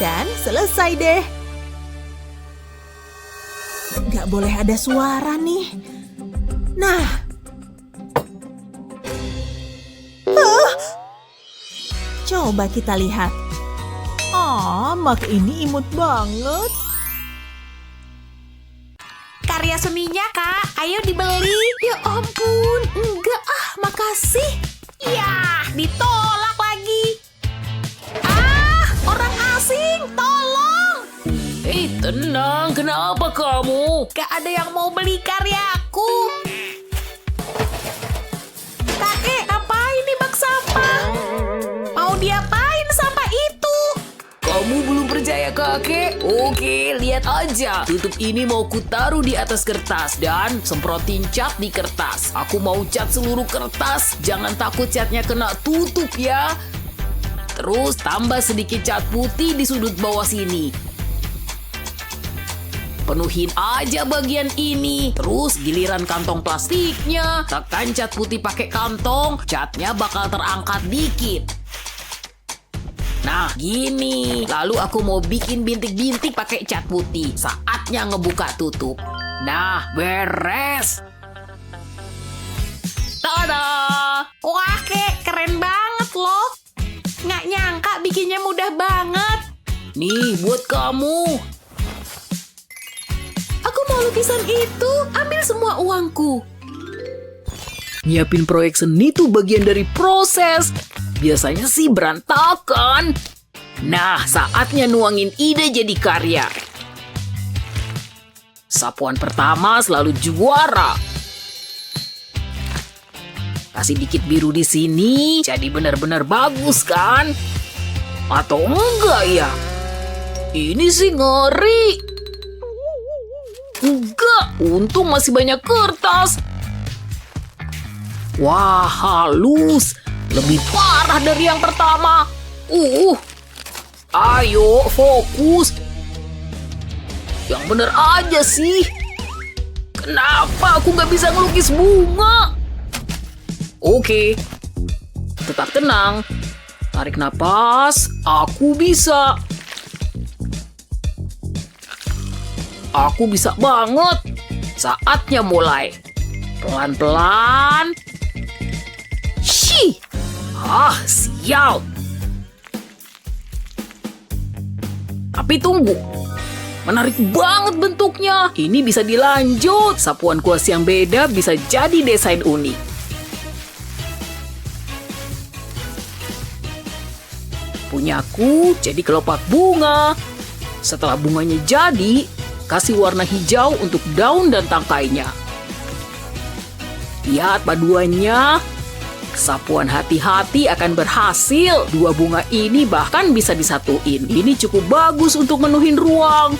Dan selesai deh. Gak boleh ada suara nih. Nah. Coba kita lihat. Mug ini imut banget. Karya seninya, Kak. Ayo dibeli. Ya ampun, enggak makasih. Ya, ditolak lagi. Orang asing, tolong. Tenang, kenapa kamu? Gak ada yang mau beli karyaku. Kakek, apain nih bak sampah? Mau diapain sampah itu? Kamu belum percaya kakek? Oke, lihat aja. Tutup ini mau kutaruh di atas kertas dan semprotin cat di kertas. Aku mau cat seluruh kertas. Jangan takut catnya kena tutup ya. Terus tambah sedikit cat putih di sudut bawah sini. Penuhin aja bagian ini. Terus giliran kantong plastiknya. Tekan cat putih pakai kantong. Catnya bakal terangkat dikit. Nah, gini. Lalu aku mau bikin bintik-bintik pakai cat putih. Saatnya ngebuka tutup. Nah, beres. Tada! Wah, Kek, keren banget loh. Nggak nyangka bikinnya mudah banget. Nih, buat kamu. Aku mau lukisan itu. Ambil semua uangku. Nyiapin proyek seni tuh bagian dari proses. Biasanya sih berantakan. Nah, saatnya nuangin ide jadi karya. Sapuan pertama selalu juara. Kasih dikit biru di sini, jadi benar-benar bagus kan? Atau enggak ya? Ini sih ngeri. Enggak, untung masih banyak kertas. Wah, halus. Lebih parah dari yang pertama. Ayo, fokus. Yang bener aja sih. Kenapa aku nggak bisa ngelukis bunga? Oke. Tetap tenang. Tarik napas. Aku bisa. Aku bisa banget. Saatnya mulai. Pelan-pelan. Shih. Sial. Tapi tunggu. Menarik banget bentuknya. Ini bisa dilanjut. Sapuan kuas yang beda bisa jadi desain unik. Punyaku jadi kelopak bunga. Setelah bunganya jadi, kasih warna hijau untuk daun dan tangkainya. Lihat paduannya. Sapuan hati-hati akan berhasil. Dua bunga ini bahkan bisa disatuin. Ini cukup bagus untuk menuhin ruang.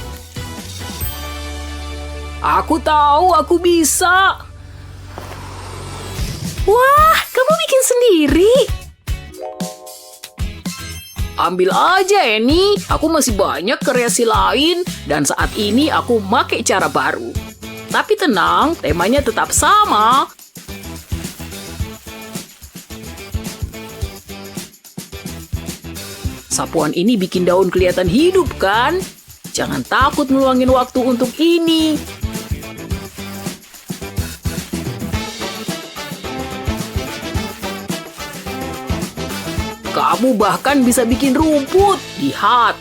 Aku tahu aku bisa. Wah, kamu bikin sendiri? Ambil aja, Eni. Aku masih banyak kreasi lain. Dan saat ini aku pakai cara baru. Tapi tenang, temanya tetap sama. Sapuan ini bikin daun kelihatan hidup, kan? Jangan takut ngeluangin waktu untuk ini. Kamu bahkan bisa bikin rumput. Lihat.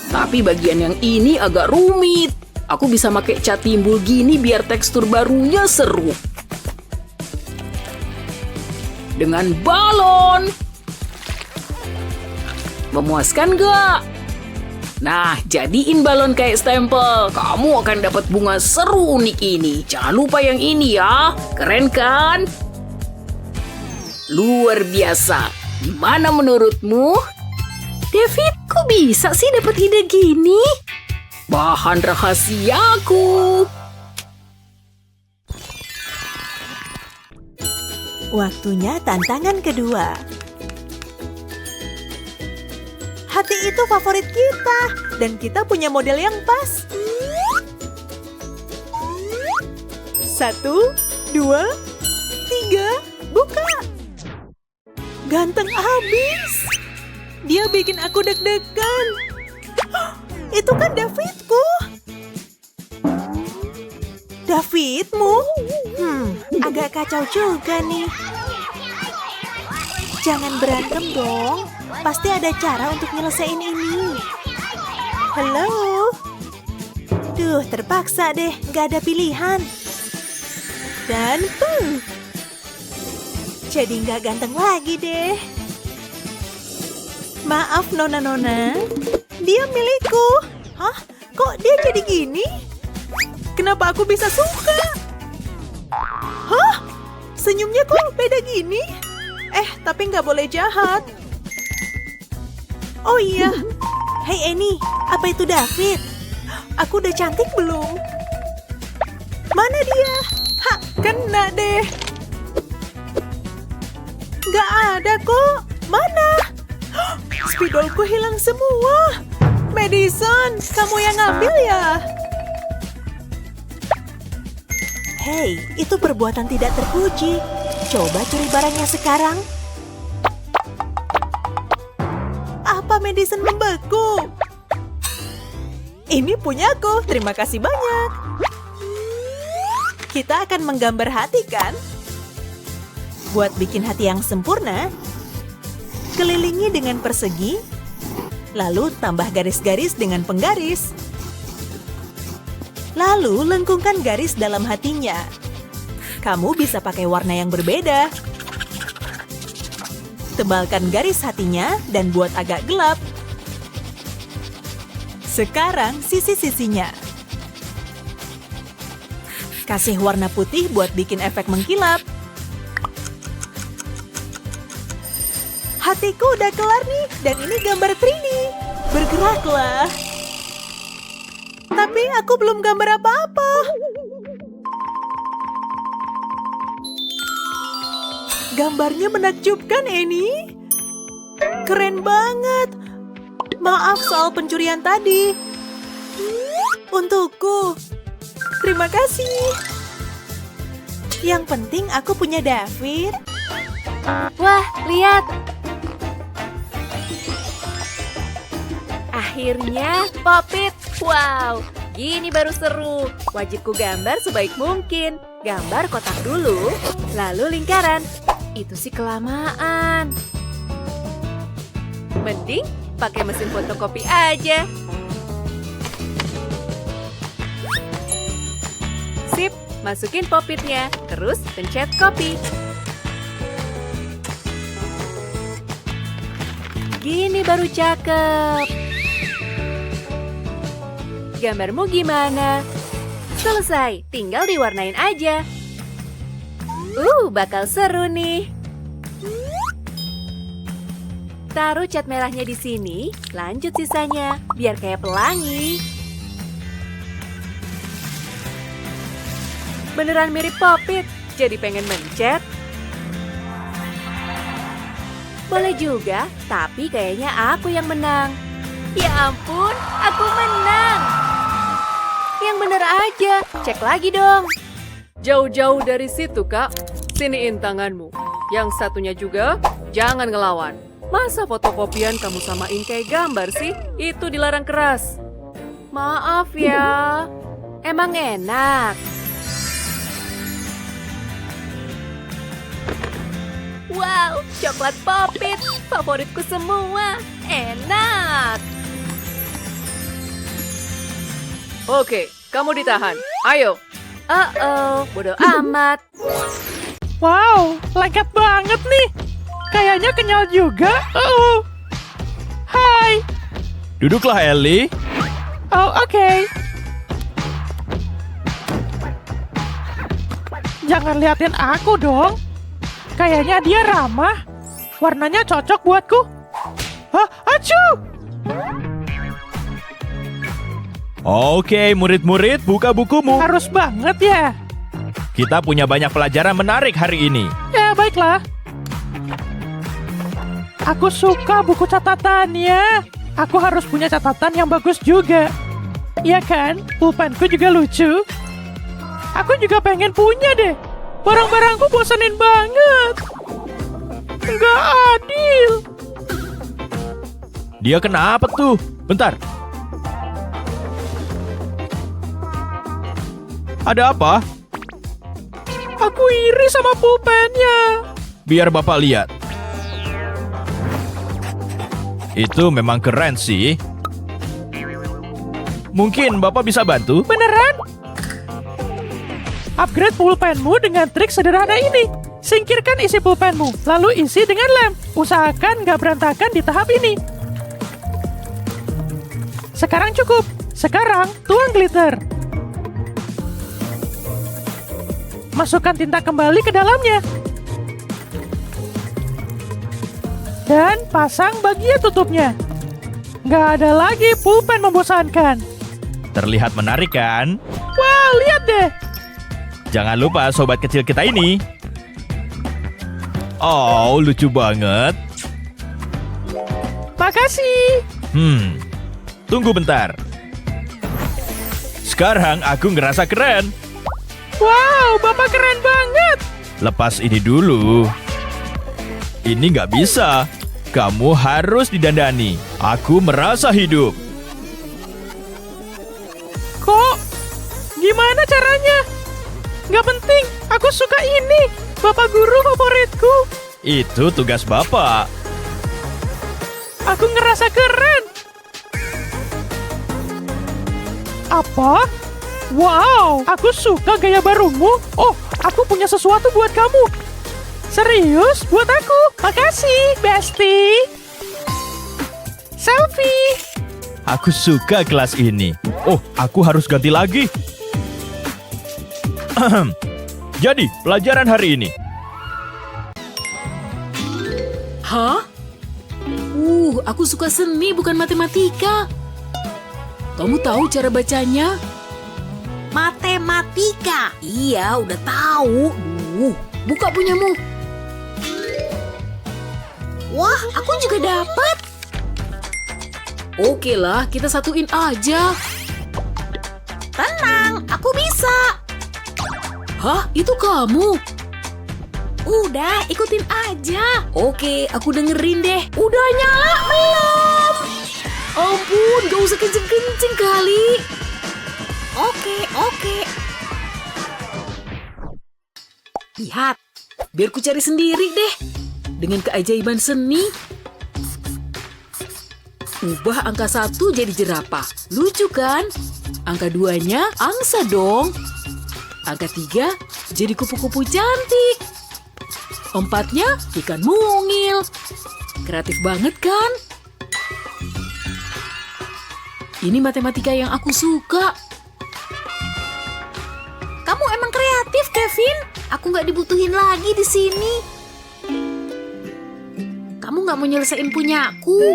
Tapi bagian yang ini agak rumit. Aku bisa pakai cat timbul gini biar tekstur barunya seru. Dengan balon. Memuaskan gak? Nah, jadiin balon kayak stempel. Kamu akan dapat bunga seru unik ini. Jangan lupa yang ini ya. Keren kan? Luar biasa. Gimana menurutmu? David, kok Kok bisa sih dapat ide gini? Bahan rahasiaku. Waktunya tantangan kedua. Hati itu favorit kita, dan kita punya model yang pas. 1, 2, 3, buka. Ganteng abis. Dia bikin aku deg-degan. Itu kan Davidku. Davidmu? Agak kacau juga nih. Jangan berantem dong. Pasti ada cara untuk nyelesain ini. Halo? Duh, terpaksa deh. Gak ada pilihan. Dan jadi gak ganteng lagi deh. Maaf Nona-Nona. Dia milikku. Hah? Kok dia jadi gini? Kenapa aku bisa suka? Hah? Senyumnya kok beda gini? Tapi nggak boleh jahat. Oh iya. Hey Annie, apa itu David? Aku udah cantik belum? Mana dia? Kena deh. Nggak ada kok. Mana? Spidolku hilang semua. Madison, kamu yang ngambil ya? Hei, itu perbuatan tidak terpuji. Coba curi barangnya sekarang. Apa Madison membeku? Ini punyaku, terima kasih banyak. Kita akan menggambar hati kan? Buat bikin hati yang sempurna, kelilingi dengan persegi, lalu tambah garis-garis dengan penggaris. Lalu lengkungkan garis dalam hatinya. Kamu bisa pakai warna yang berbeda. Tebalkan garis hatinya dan buat agak gelap. Sekarang sisi-sisinya. Kasih warna putih buat bikin efek mengkilap. Hatiku udah kelar nih, dan ini gambar 3D. Bergeraklah. Tapi aku belum gambar apa-apa. Gambarnya menakjubkan, Annie. Keren banget. Maaf soal pencurian tadi. Untukku. Terima kasih. Yang penting aku punya David. Wah, lihat. Akhirnya, Pop-it. Wow, gini baru seru. Wajib ku gambar sebaik mungkin. Gambar kotak dulu, lalu lingkaran. Itu sih kelamaan. Mending pakai mesin fotokopi aja. Sip, masukin Pop-itnya, terus pencet copy. Gini baru cakep. Gambarmu gimana? Selesai, tinggal diwarnain aja. Bakal seru nih. Taruh cat merahnya di sini, lanjut sisanya, biar kayak pelangi. Beneran mirip Pop-it, jadi pengen mencet. Boleh juga, tapi kayaknya aku yang menang. Ya ampun, aku menang. Yang bener aja, cek lagi dong. Jauh-jauh dari situ, Kak. Siniin tanganmu. Yang satunya juga, jangan ngelawan. Masa fotokopian kamu samain kayak gambar sih? Itu dilarang keras. Maaf ya. Emang enak. Wow, coklat Pop-it. Favoritku semua. Enak. Oke, kamu ditahan. Ayo. Bodoh amat. Wow, lengket banget nih. Kayaknya kenyal juga. Hai. Duduklah, Ellie. Oh, oke. Jangan liatin aku dong. Kayaknya dia ramah. Warnanya cocok buatku. Hah, acuh! Oke, murid-murid, buka bukumu. Harus banget ya. Kita punya banyak pelajaran menarik hari ini. Ya, baiklah. Aku suka buku catatannya. Aku harus punya catatan yang bagus juga. Iya kan? Pulpenku juga lucu. Aku juga pengen punya deh. Barang-barangku bosenin banget. Nggak adil. Dia kenapa tuh? Bentar. Ada apa? Aku iri sama pulpennya. Biar Bapak lihat. Itu memang keren sih. Mungkin Bapak bisa bantu? Beneran? Upgrade pulpenmu dengan trik sederhana ini. Singkirkan isi pulpenmu, lalu isi dengan lem. Usahakan nggak berantakan di tahap ini. Sekarang cukup. Sekarang tuang glitter. Masukkan tinta kembali ke dalamnya. Dan pasang bagian tutupnya. Nggak ada lagi pulpen membosankan. Terlihat menarik kan? Wah, lihat deh. Jangan lupa sobat kecil kita ini. Oh, lucu banget. Makasih. Tunggu bentar. Sekarang aku ngerasa keren. Wow, Bapak keren banget. Lepas ini dulu. Ini nggak bisa. Kamu harus didandani. Aku merasa hidup. Kok? Gimana caranya? Nggak penting, aku suka ini. Bapak guru favoritku. Itu tugas Bapak. Aku ngerasa keren. Apa? Wow, aku suka gaya barumu. Oh, aku punya sesuatu buat kamu. Serius, buat aku. Makasih, Bestie. Selfie. Aku suka kelas ini. Oh, aku harus ganti lagi. Jadi, pelajaran hari ini. Hah? Aku suka seni bukan matematika. Kamu tahu cara bacanya? Matematika. Iya, udah tahu. Buka punyamu. Wah, aku juga dapat. Oke lah, kita satuin aja. Tenang, aku bisa. Hah? Itu kamu? Udah, ikutin aja. Oke, aku dengerin deh. Udah nyala belum? Ampun, gak usah kenceng-kenceng kali. Oke. Lihat, biar ku cari sendiri deh. Dengan keajaiban seni. Ubah angka 1 jadi jerapah. Lucu kan? Angka 2-nya angsa dong. Angka 3 jadi kupu-kupu cantik. 4-nya ikan mungil. Kreatif banget kan? Ini matematika yang aku suka. Kamu emang kreatif, Kevin. Aku nggak dibutuhin lagi di sini. Kamu nggak mau nyelesain punyaku.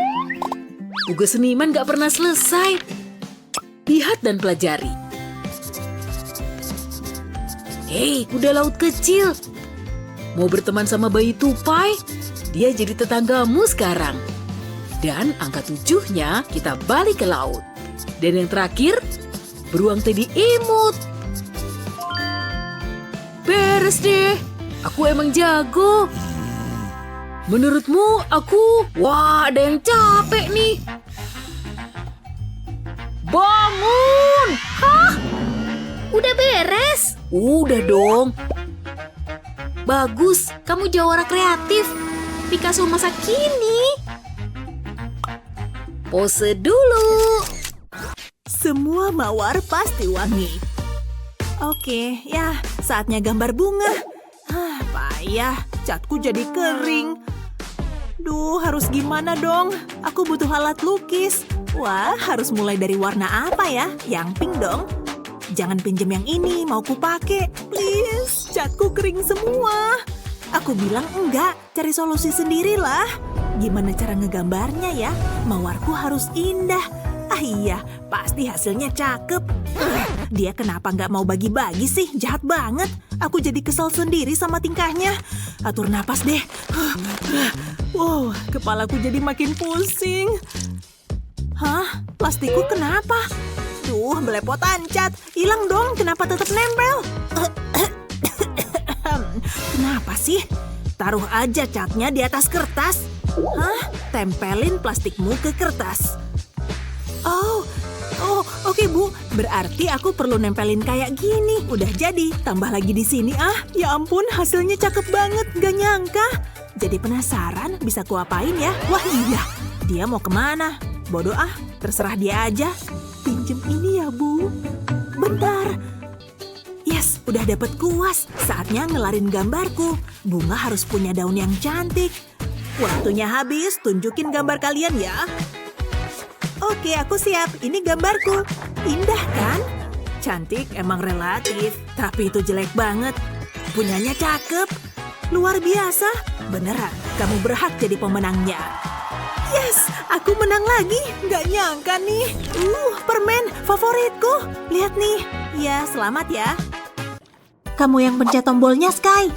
Tugas seniman gak pernah selesai. Lihat dan pelajari. Hei, kuda laut kecil. Mau berteman sama bayi tupai? Dia jadi tetanggamu sekarang. Dan angka 7-nya kita balik ke laut. Dan yang terakhir, beruang teddy imut. Beres deh. Aku emang jago. Menurutmu aku? Wah, ada yang capek nih. Bangun! Hah? Udah beres? Udah dong. Bagus, kamu jawara kreatif. Picasso masa kini. Pose dulu. Semua mawar pasti wangi. Oke, ya saatnya gambar bunga. Payah, catku jadi kering. Duh, harus gimana dong? Aku butuh alat lukis. Wah, harus mulai dari warna apa ya? Yang pink dong. Jangan pinjem yang ini, mau ku pakai. Please, catku kering semua. Aku bilang enggak, cari solusi sendirilah. Gimana cara ngegambarnya ya? Mawarku harus indah. Wah iya, pasti hasilnya cakep. Dia kenapa nggak mau bagi-bagi sih? Jahat banget. Aku jadi kesel sendiri sama tingkahnya. Atur napas deh. Wow, kepalaku jadi makin pusing. Hah? Plastikku kenapa? Duh, belepotan cat. Hilang dong, kenapa tetap nempel? Kenapa sih? Taruh aja catnya di atas kertas. Hah? Tempelin plastikmu ke kertas. Oh, oke Bu. Berarti aku perlu nempelin kayak gini. Udah jadi. Tambah lagi di sini ah. Ya ampun, hasilnya cakep banget. Gak nyangka. Jadi penasaran bisa kuapain ya? Wah iya. Dia mau kemana? Bodoh ah. Terserah dia aja. Pinjem ini ya Bu. Bentar. Yes, udah dapet kuas. Saatnya ngelarin gambarku. Bunga harus punya daun yang cantik. Waktunya habis. Tunjukin gambar kalian ya. Oke, aku siap. Ini gambarku. Indah kan? Cantik emang relatif. Tapi itu jelek banget. Punyanya cakep. Luar biasa. Beneran, kamu berhak jadi pemenangnya. Yes, aku menang lagi. Nggak nyangka nih. Permen favoritku. Lihat nih. Ya, selamat ya. Kamu yang pencet tombolnya, Sky.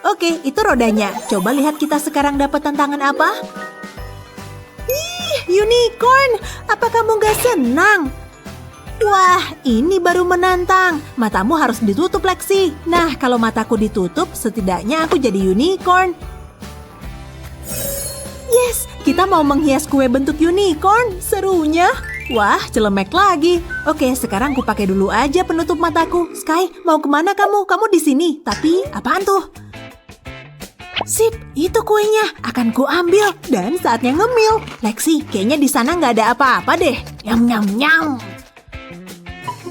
Oke, itu rodanya. Coba lihat kita sekarang dapat tantangan apa? Unicorn, apa kamu gak senang? Wah, ini baru menantang. Matamu harus ditutup, Lexi. Nah, kalau mataku ditutup, setidaknya aku jadi unicorn. Yes, kita mau menghias kue bentuk unicorn. Serunya. Wah, celemek lagi. Oke, sekarang ku pakai dulu aja penutup mataku. Sky, mau kemana kamu? Kamu di sini. Tapi, apaan tuh? Sip, itu kuenya. Akan ku ambil. Dan saatnya ngemil. Lexi, kayaknya di sana nggak ada apa-apa deh. Nyam, nyam, nyam.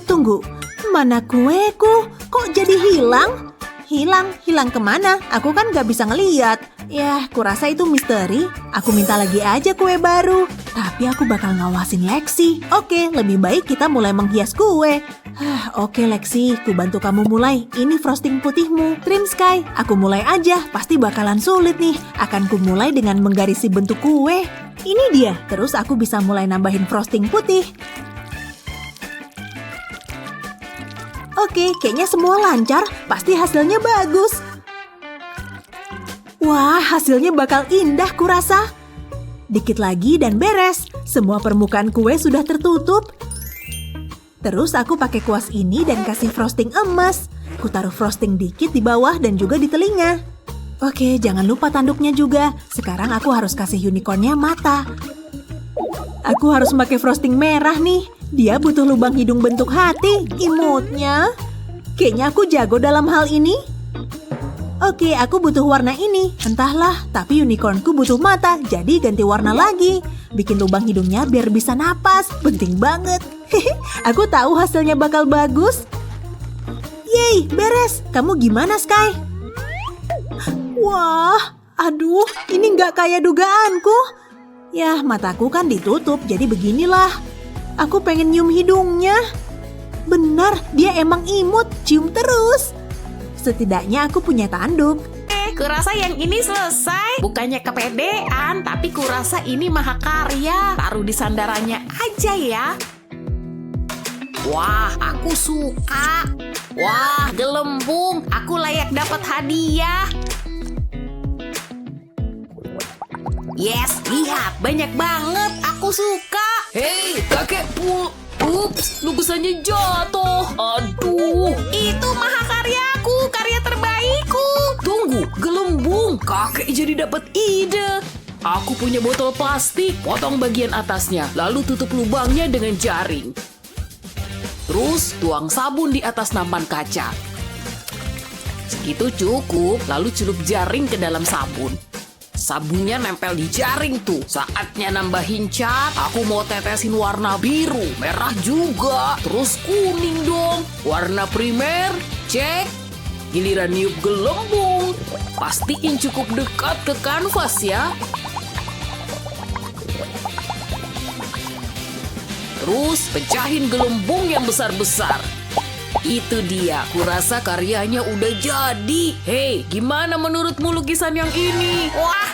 Tunggu, mana kueku? Kok jadi hilang? Hilang kemana? Aku kan nggak bisa ngeliat. Yah, kurasa itu misteri. Aku minta lagi aja kue baru. Tapi aku bakal ngawasin Lexi. Oke, lebih baik kita mulai menghias kue. Oke Lexi, ku bantu kamu mulai. Ini frosting putihmu. Trim Sky, aku mulai aja. Pasti bakalan sulit nih. Akan ku mulai dengan menggarisi bentuk kue. Ini dia. Terus aku bisa mulai nambahin frosting putih. Oke, kayaknya semua lancar. Pasti hasilnya bagus. Wah, hasilnya bakal indah kurasa. Dikit lagi dan beres. Semua permukaan kue sudah tertutup. Terus aku pakai kuas ini dan kasih frosting emas. Ku taruh frosting dikit di bawah dan juga di telinga. Oke, jangan lupa tanduknya juga. Sekarang aku harus kasih unicornnya mata. Aku harus pakai frosting merah nih. Dia butuh lubang hidung bentuk hati. Imutnya. Kayaknya aku jago dalam hal ini. Oke, aku butuh warna ini. Entahlah, tapi unicornku butuh mata. Jadi ganti warna lagi. Bikin lubang hidungnya biar bisa napas. Penting banget. Aku tahu hasilnya bakal bagus. Yeay, beres. Kamu gimana, Sky? Wah, aduh, ini nggak kayak dugaanku. Yah, mataku kan ditutup, jadi beginilah. Aku pengen nyium hidungnya. Benar, dia emang imut, cium terus. Setidaknya aku punya tanduk. Kurasa yang ini selesai. Bukannya kepedean, tapi kurasa ini mahakarya. Taruh di sandarannya aja ya. Wah, aku suka. Wah, gelembung. Aku layak dapat hadiah. Yes, lihat. Banyak banget. Aku suka. Hei, kakek pul. Ups, lukisannya jatuh. Aduh. Itu mahakaryaku, karya terbaikku. Tunggu, gelembung. Kakek jadi dapat ide. Aku punya botol plastik. Potong bagian atasnya, lalu tutup lubangnya dengan jaring. Terus tuang sabun di atas nampan kaca. Segitu cukup, lalu celup jaring ke dalam sabun. Sabunnya nempel di jaring tuh. Saatnya nambahin cat. Aku mau tetesin warna biru, merah juga. Terus kuning dong. Warna primer, cek. Giliran niup gelembung. Pastiin cukup dekat ke kanvas ya. Terus pecahin gelembung yang besar-besar. Itu dia, kurasa karyanya udah jadi. Hei, gimana menurutmu lukisan yang ini? Wah,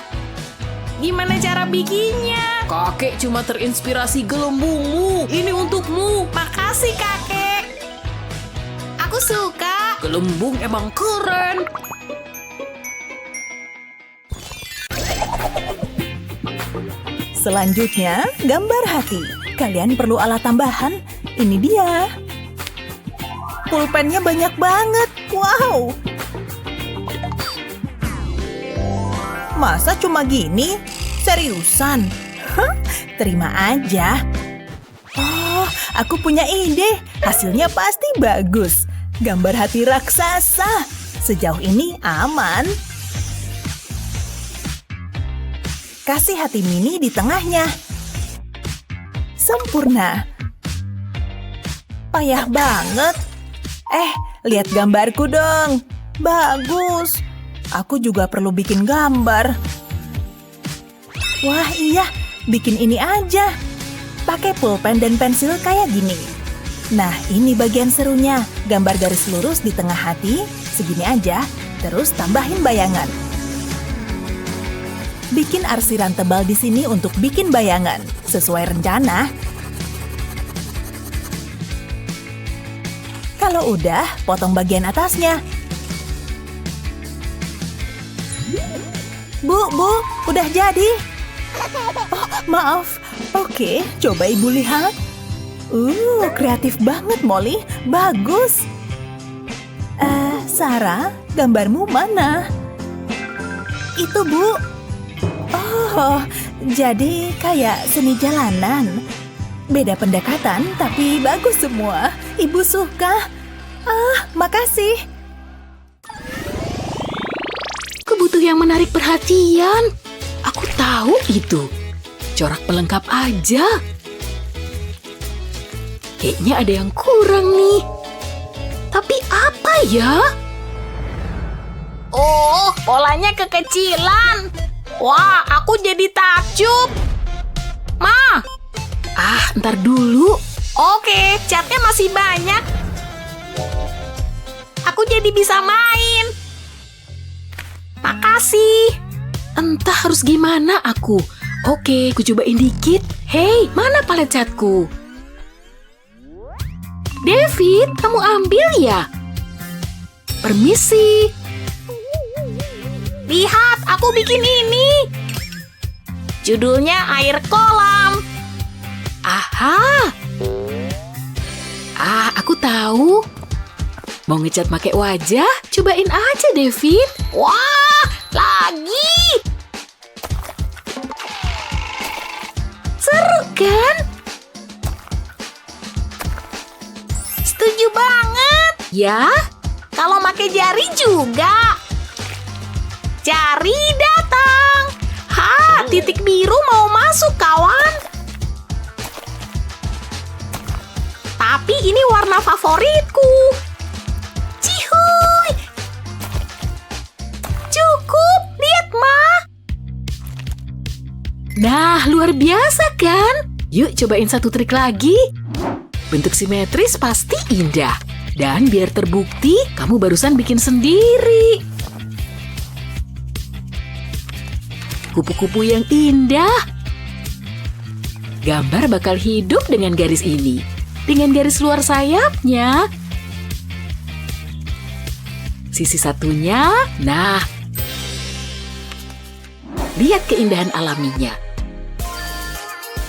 gimana cara bikinnya? Kakek cuma terinspirasi gelembungmu. Ini untukmu. Makasih, kakek. Aku suka. Gelembung emang keren. Selanjutnya, gambar hati. Kalian perlu alat tambahan. Ini dia. Pulpennya banyak banget. Wow. Masa cuma gini? Seriusan? Hah? Terima aja. Oh, aku punya ide. Hasilnya pasti bagus. Gambar hati raksasa. Sejauh ini aman. Kasih hati mini di tengahnya. Sempurna. Payah banget. Lihat gambarku dong. Bagus. Aku juga perlu bikin gambar. Wah iya, bikin ini aja. Pakai pulpen dan pensil kayak gini. Nah, ini bagian serunya. Gambar garis lurus di tengah hati, segini aja. Terus tambahin bayangan. Bikin arsiran tebal di sini untuk bikin bayangan. Sesuai rencana. Kalau udah, potong bagian atasnya. Bu, udah jadi. Oh, maaf. Oke, coba ibu lihat. Kreatif banget, Molly. Bagus. Sarah, gambarmu mana? Itu, Bu. Oh, jadi kayak seni jalanan. Beda pendekatan, tapi bagus semua. Ibu suka. Makasih. Aku butuh yang menarik perhatian. Aku tahu itu. Corak pelengkap aja. Kayaknya ada yang kurang nih. Tapi apa ya? Oh, polanya kekecilan. Wah, aku jadi takjub. Ma! Ntar dulu. Oke, catnya masih banyak. Aku jadi bisa main. Makasih. Entah harus gimana aku. Oke, ku cobain dikit. Hei, mana palet catku? David, kamu ambil ya? Permisi. Lihat, aku bikin ini. Judulnya air kolam. Aha. Aku tahu. Mau ngecat pakai wajah? Cobain aja, David. Wah, lagi. Seru kan? Setuju banget. Ya, kalau pakai jari juga. Jari datang. Titik biru mau masuk, kawan. Tapi ini warna favoritku. Cihuy. Cukup, lihat, Ma. Nah, luar biasa kan? Yuk cobain satu trik lagi. Bentuk simetris pasti indah. Dan biar terbukti, kamu barusan bikin sendiri. Kupu-kupu yang indah. Gambar bakal hidup dengan garis ini. Dengan garis luar sayapnya. Sisi satunya, nah. Lihat keindahan alaminya.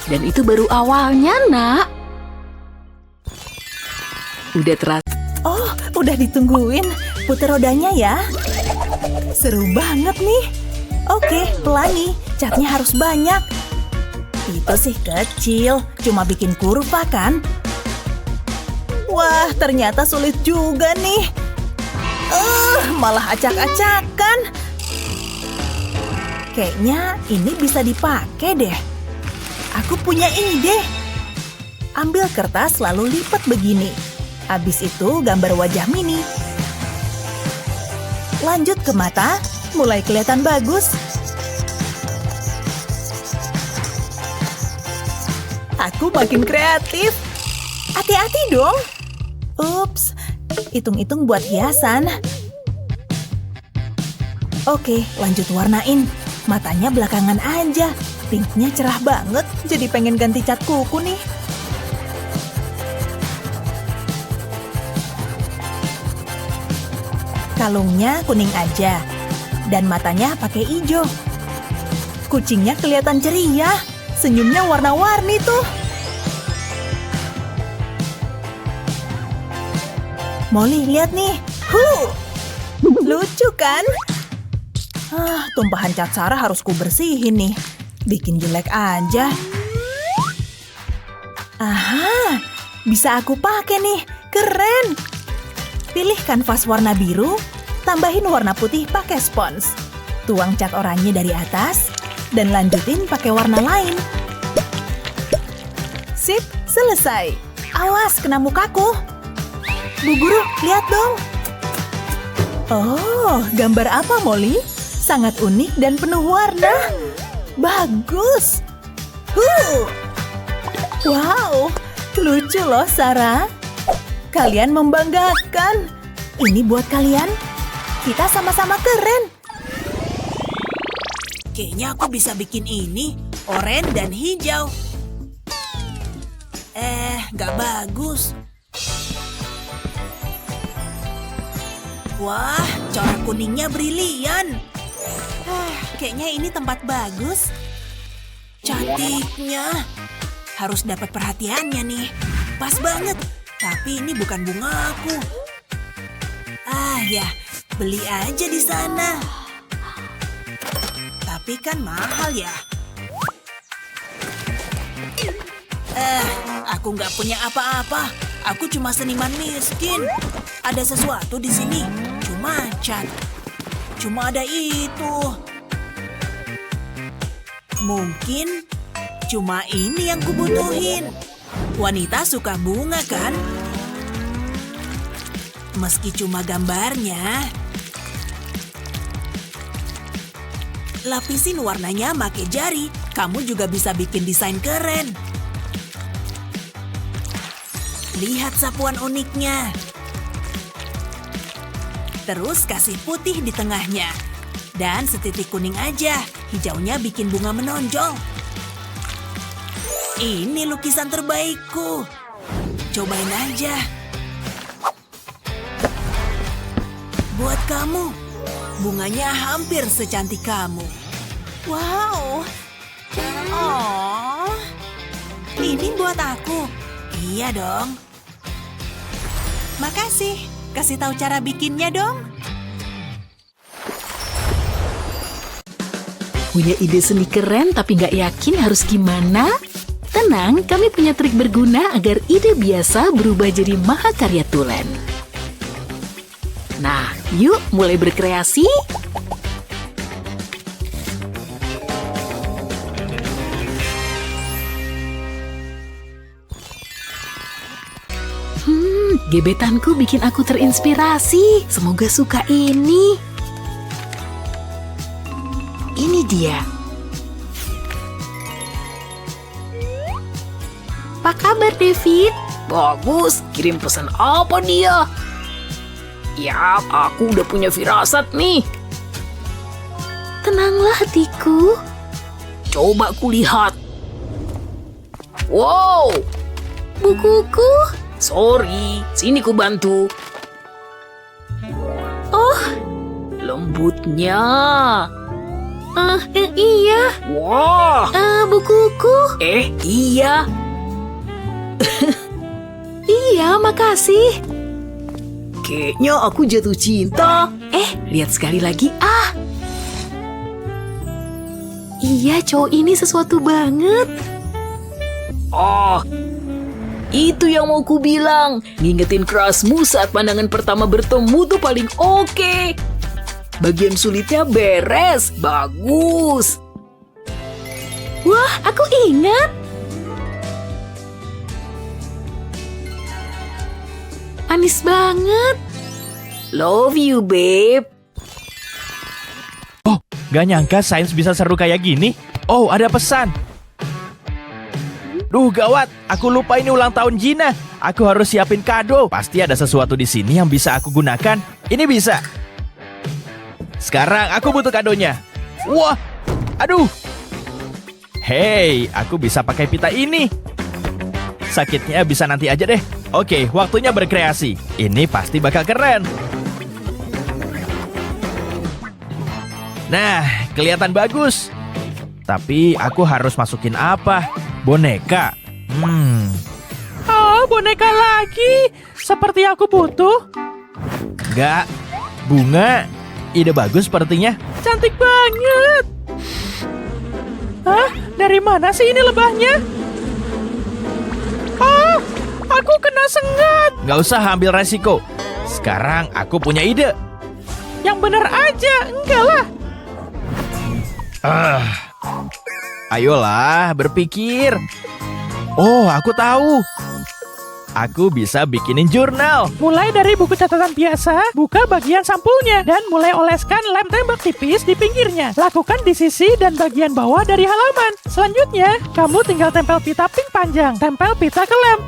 Dan itu baru awalnya, Nak. Udah terasa. Oh, udah ditungguin. Putar rodanya ya. Seru banget nih. Oke, pelangi. Catnya harus banyak. Itu sih kecil. Cuma bikin kurva kan? Wah, ternyata sulit juga nih. Malah acak-acakan. Kayaknya ini bisa dipakai deh. Aku punya ide. Ambil kertas lalu lipat begini. Habis itu gambar wajah mini. Lanjut ke mata, mulai kelihatan bagus. Aku makin kreatif. Hati-hati dong. Ups, hitung-hitung buat hiasan. Oke, lanjut warnain. Matanya belakangan aja. Pinknya cerah banget, jadi pengen ganti cat kuku nih. Kalungnya kuning aja, dan matanya pakai hijau. Kucingnya kelihatan ceria, senyumnya warna-warni tuh. Molly, lihat nih. Lucu kan? Tumpahan cat Sarah harus kubersihin nih. Bikin jelek aja. Aha, bisa aku pakai nih. Keren. Pilih kanvas warna biru, tambahin warna putih pakai spons. Tuang cat oranye dari atas, dan lanjutin pakai warna lain. Sip, selesai. Awas, kena mukaku. Bu Guru, lihat dong. Oh, gambar apa, Molly? Sangat unik dan penuh warna. Bagus. Wow, lucu loh, Sarah. Kalian membanggakan. Ini buat kalian. Kita sama-sama keren. Kayaknya aku bisa bikin ini, oranye dan hijau. Nggak bagus. Wah, corak kuningnya brilian. Kayaknya ini tempat bagus. Cantiknya. Harus dapat perhatiannya nih. Pas banget. Tapi ini bukan bunga aku. Ya, beli aja di sana. Tapi kan mahal ya. Aku nggak punya apa-apa. Aku cuma seniman miskin. Ada sesuatu di sini. Cuma cat. Cuma ada itu. Mungkin cuma ini yang kubutuhin. Wanita suka bunga kan? Meski cuma gambarnya. Lapisin warnanya pakai jari. Kamu juga bisa bikin desain keren. Lihat sapuan uniknya. Terus kasih putih di tengahnya. Dan setitik kuning aja. Hijaunya bikin bunga menonjol. Ini lukisan terbaikku. Cobain aja. Buat kamu. Bunganya hampir secantik kamu. Wow. Oh. Ini buat aku. Iya dong. Makasih. Kasih tahu cara bikinnya dong. Punya ide seni keren tapi nggak yakin harus gimana? Tenang, kami punya trik berguna agar ide biasa berubah jadi mahakarya tulen. Nah, yuk mulai berkreasi. Gebetanku bikin aku terinspirasi. Semoga suka ini. Ini dia. Apa kabar, David? Bagus, kirim pesan apa dia? Ya, aku udah punya firasat nih. Tenanglah, hatiku. Coba kulihat. Wow, Bukuku. sorry, sini ku bantu. Oh, Lembutnya. iya. Wah, Bukuku. iya. Iya, makasih. Kayaknya aku jatuh cinta. Lihat sekali lagi. Iya, cowok ini sesuatu banget. Itu yang mau ku bilang. Ngingetin crushmu saat pandangan pertama bertemu tuh paling oke. Bagian sulitnya beres. Bagus. Wah, aku ingat. Manis banget. Love you, babe. Gak nyangka sains bisa seru kayak gini. Oh, ada pesan. Duh, gawat. Aku lupa ini ulang tahun Gina. Aku harus siapin kado. Pasti ada sesuatu di sini yang bisa aku gunakan. Ini bisa. Sekarang aku butuh kadonya. Wah, aduh. Hei, aku bisa pakai pita ini. Sakitnya bisa nanti aja deh. Oke, waktunya berkreasi. Ini pasti bakal keren. Nah, kelihatan bagus. Tapi aku harus masukin apa? Boneka. Oh, boneka lagi. Seperti aku butuh. Enggak, bunga. Ide bagus sepertinya. Cantik banget. Hah? Dari mana sih ini lebahnya? Oh, aku kena sengat. Nggak usah ambil resiko. Sekarang aku punya ide. Yang benar aja, enggak lah. Ayolah, berpikir. Oh, aku tahu. Aku bisa bikinin jurnal. Mulai dari buku catatan biasa, buka bagian sampulnya, dan mulai oleskan lem tembak tipis di pinggirnya. Lakukan di sisi dan bagian bawah dari halaman. Selanjutnya, kamu tinggal tempel pita pink panjang. Tempel pita ke lem.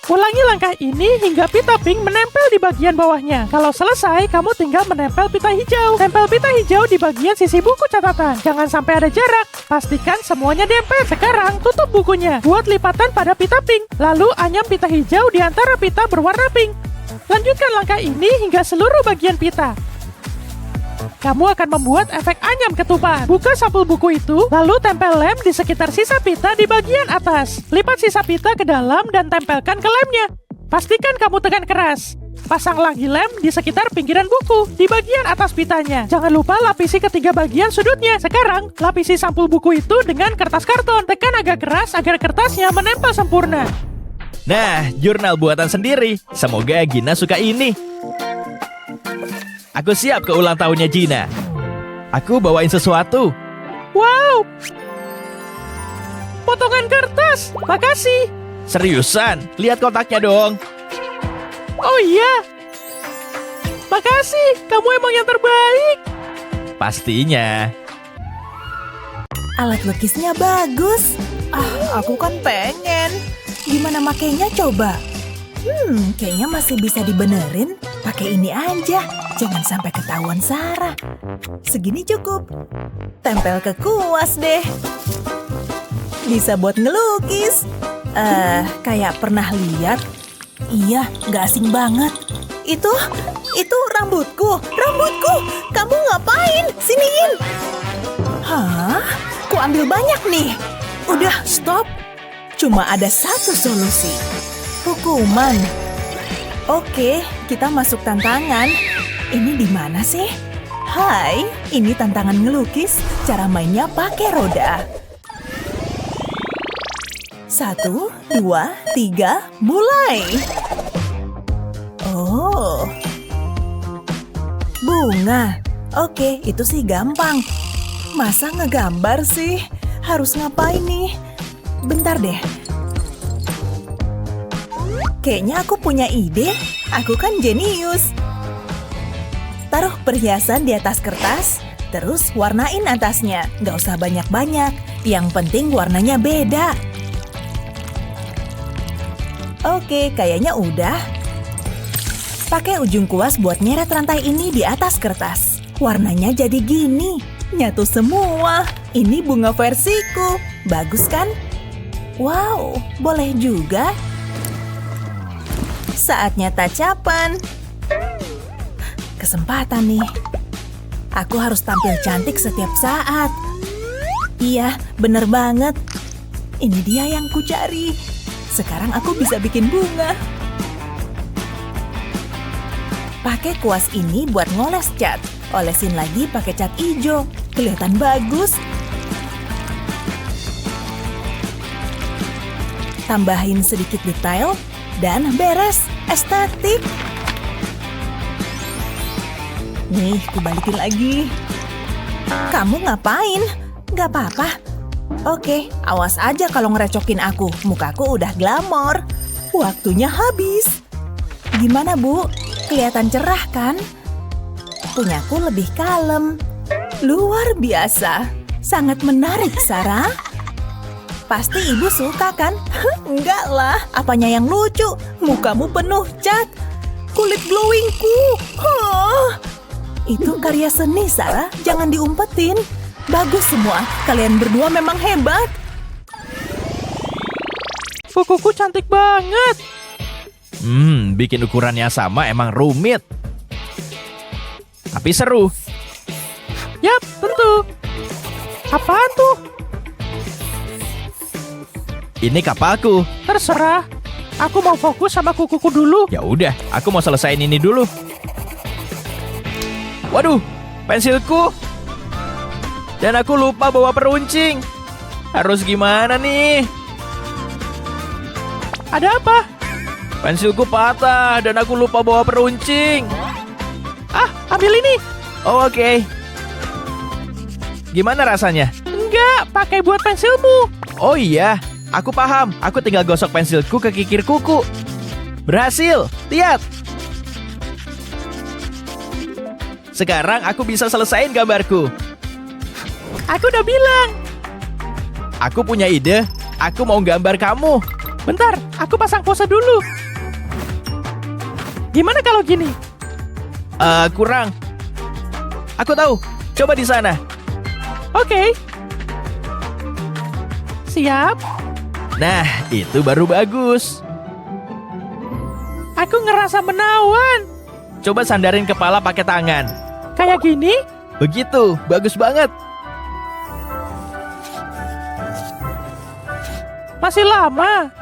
Ulangi langkah ini hingga pita pink menempel di bagian bawahnya. Kalau selesai, kamu tinggal menempel pita hijau. Tempel pita hijau di bagian sisi buku catatan. Jangan sampai ada jarak. Pastikan semuanya nempel. Sekarang, tutup bukunya. Buat lipatan pada pita pink. Lalu anyam pita hijau di antara pita berwarna pink. Lanjutkan langkah ini hingga seluruh bagian pita. Kamu akan membuat efek anyam ketupat. Buka sampul buku itu, lalu tempel lem di sekitar sisa pita di bagian atas. Lipat sisa pita ke dalam dan tempelkan ke lemnya. Pastikan kamu tekan keras. Pasang lagi lem di sekitar pinggiran buku, di bagian atas pitanya. Jangan lupa lapisi ketiga bagian sudutnya. Sekarang, lapisi sampul buku itu dengan kertas karton. Tekan agak keras agar kertasnya menempel sempurna. Nah, jurnal buatan sendiri. Semoga Gina suka ini. Aku siap ke ulang tahunnya Gina. Aku bawain sesuatu. Wow! Potongan kertas. Makasih. Seriusan, lihat kotaknya dong. Oh iya. Makasih, kamu emang yang terbaik. Pastinya. Alat lukisnya bagus. Aku kan pengen. Gimana makainya coba? Kayaknya masih bisa dibenerin. Pakai ini aja. Jangan sampai ketahuan Sarah. Segini cukup. Tempel ke kuas deh. Bisa buat ngelukis. Kayak pernah lihat. Iya, gak asing banget. Itu rambutku. Rambutku. Kamu ngapain? Siniin. Hah? Ku ambil banyak nih. Udah, stop. Cuma ada satu solusi. Hukuman. Oke, kita masuk tantangan. Ini di mana sih? Hai, ini tantangan ngelukis. Cara mainnya pakai roda. 1, 2, 3, mulai. Oh. Bunga. Oke, itu sih gampang. Masa ngegambar sih? Harus ngapain nih? Bentar deh. Kayaknya aku punya ide. Aku kan jenius. Taruh perhiasan di atas kertas, terus warnain atasnya. Nggak usah banyak-banyak, yang penting warnanya beda. Oke, kayaknya udah. Pakai ujung kuas buat nyeret rantai ini di atas kertas. Warnanya jadi gini, nyatu semua. Ini bunga versiku, bagus kan? Wow, boleh juga. Saatnya tacapan. Kesempatan nih. Aku harus tampil cantik setiap saat. Iya, bener banget. Ini dia yang ku cari. Sekarang aku bisa bikin bunga. Pakai kuas ini buat ngoles cat. Olesin lagi pakai cat hijau. Kelihatan bagus. Tambahin sedikit detail dan beres. Estetik. Nih, kubalikin lagi. Kamu ngapain? Gak apa-apa. Oke, awas aja kalau ngerecokin aku. Mukaku udah glamor. Waktunya habis. Gimana, Bu? Kelihatan cerah kan? Punyaku lebih kalem. Luar biasa. Sangat menarik, Sarah. Pasti ibu suka kan? Enggak lah, apanya yang lucu? Mukamu penuh cat. Kulit glowingku. Itu karya seni, Sarah. Jangan diumpetin. Bagus semua. Kalian berdua memang hebat. kukuku cantik banget. Bikin ukurannya sama emang rumit. Tapi seru. Yap, tentu. Apaan tuh? Ini kapalku. Terserah. Aku mau fokus sama kukuku dulu. Ya udah, aku mau selesaiin ini dulu. Waduh, pensilku. Dan aku lupa bawa peruncing. Harus gimana nih? Ada apa? Pensilku patah dan aku lupa bawa peruncing. Ah, ambil ini. Oh, oke. Gimana rasanya? Enggak, pakai buat pensilmu. Oh iya, aku paham. Aku tinggal gosok pensilku ke kikir kuku. Berhasil, lihat. Sekarang aku bisa selesaiin gambarku. Aku udah bilang. Aku punya ide. Aku mau gambar kamu. Bentar, aku pasang pose dulu. Gimana kalau gini? Kurang. Aku tahu. Coba di sana. Oke. Siap. Nah, itu baru bagus. Aku ngerasa menawan. Coba sandarin kepala pakai tangan. Kayak gini? Begitu, bagus banget. Masih lama.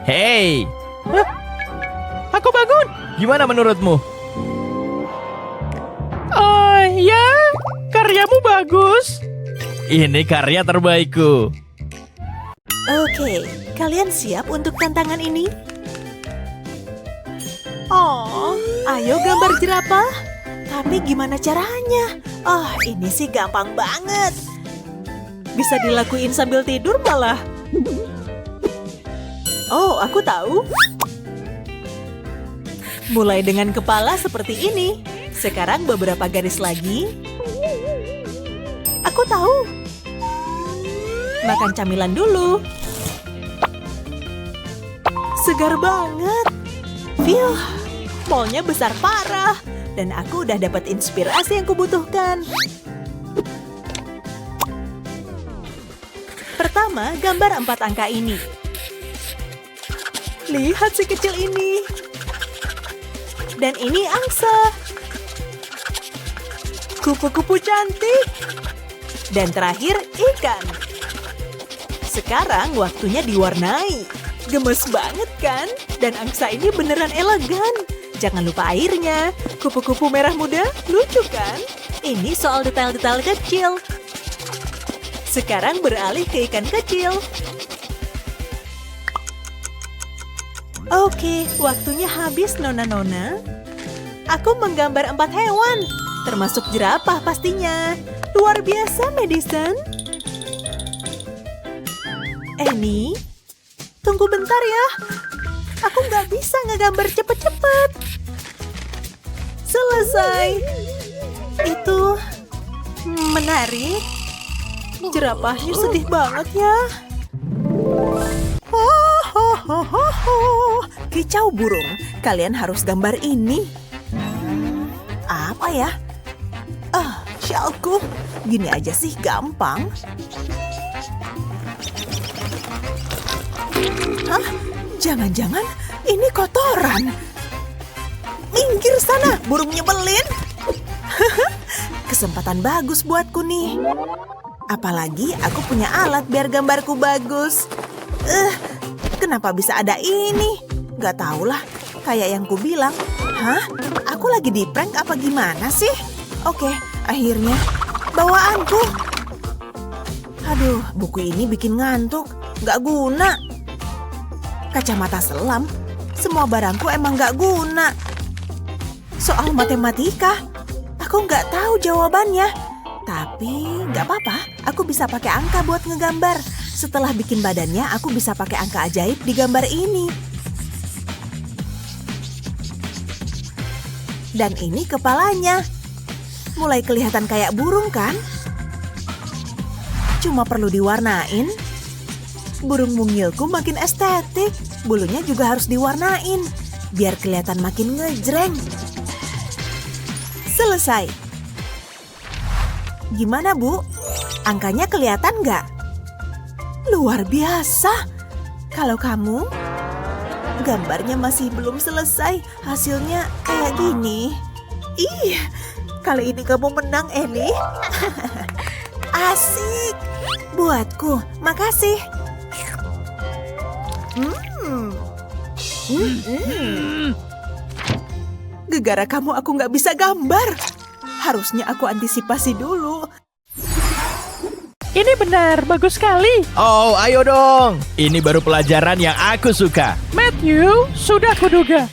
Hey, Hah? Aku bangun. gimana menurutmu? Oh ya, karyamu bagus. Ini karya terbaikku. Oke, kalian siap untuk tantangan ini? Oh, ayo gambar jerapah. Tapi gimana caranya? Oh, ini sih gampang banget. Bisa dilakuin sambil tidur malah. Oh, aku tahu. Mulai dengan kepala seperti ini. Sekarang beberapa garis lagi. Aku tahu. Makan camilan dulu. Segar banget. Phew, mallnya besar parah. Dan aku udah dapat inspirasi yang kubutuhkan. Pertama, gambar 4 angka ini. Lihat si kecil ini. Dan ini angsa. Kupu-kupu cantik. Dan terakhir, ikan. Sekarang waktunya diwarnai. Gemes banget kan? Dan angsa ini beneran elegan. Jangan lupa airnya. Kupu-kupu merah muda, lucu kan? Ini soal detail-detail kecil. Sekarang beralih ke ikan kecil. Oke, waktunya habis nona-nona. Aku menggambar 4 hewan, termasuk jerapah pastinya. Luar biasa, Madison. Annie, tunggu bentar ya. Aku nggak bisa ngegambar cepet-cepet. Selesai. Itu menarik. Jerapahnya sedih banget ya. Kicau burung, kalian harus gambar ini. Apa ya? Syalku, gini aja sih gampang. Hah? Jangan-jangan ini kotoran. Minggir sana, burung nyebelin. Kesempatan bagus buatku nih. Apalagi aku punya alat biar gambarku bagus. Kenapa bisa ada ini? Gak tahulah, kayak yang ku bilang. Hah? Aku lagi di prank apa gimana sih? Oke, akhirnya bawaanku. Aduh, buku ini bikin ngantuk. Gak guna. Kacamata selam. Semua barangku emang gak guna. Soal matematika, aku gak tahu jawabannya. Tapi gak apa-apa, aku bisa pakai angka buat ngegambar. Setelah bikin badannya, aku bisa pakai angka ajaib di gambar ini. Dan ini kepalanya. Mulai kelihatan kayak burung kan? Cuma perlu diwarnain. Burung mungilku makin estetik. Bulunya juga harus diwarnain. Biar kelihatan makin ngejreng. Selesai. Gimana, Bu? Angkanya kelihatan nggak? Luar biasa. Kalau kamu, gambarnya masih belum selesai. Hasilnya kayak gini. Ih, kali ini kamu menang, Annie. Asik. Buatku, makasih. Gegara kamu aku nggak bisa gambar. Harusnya aku antisipasi dulu. Ini benar, bagus sekali. Oh, ayo dong. Ini baru pelajaran yang aku suka. Matthew, sudah kuduga.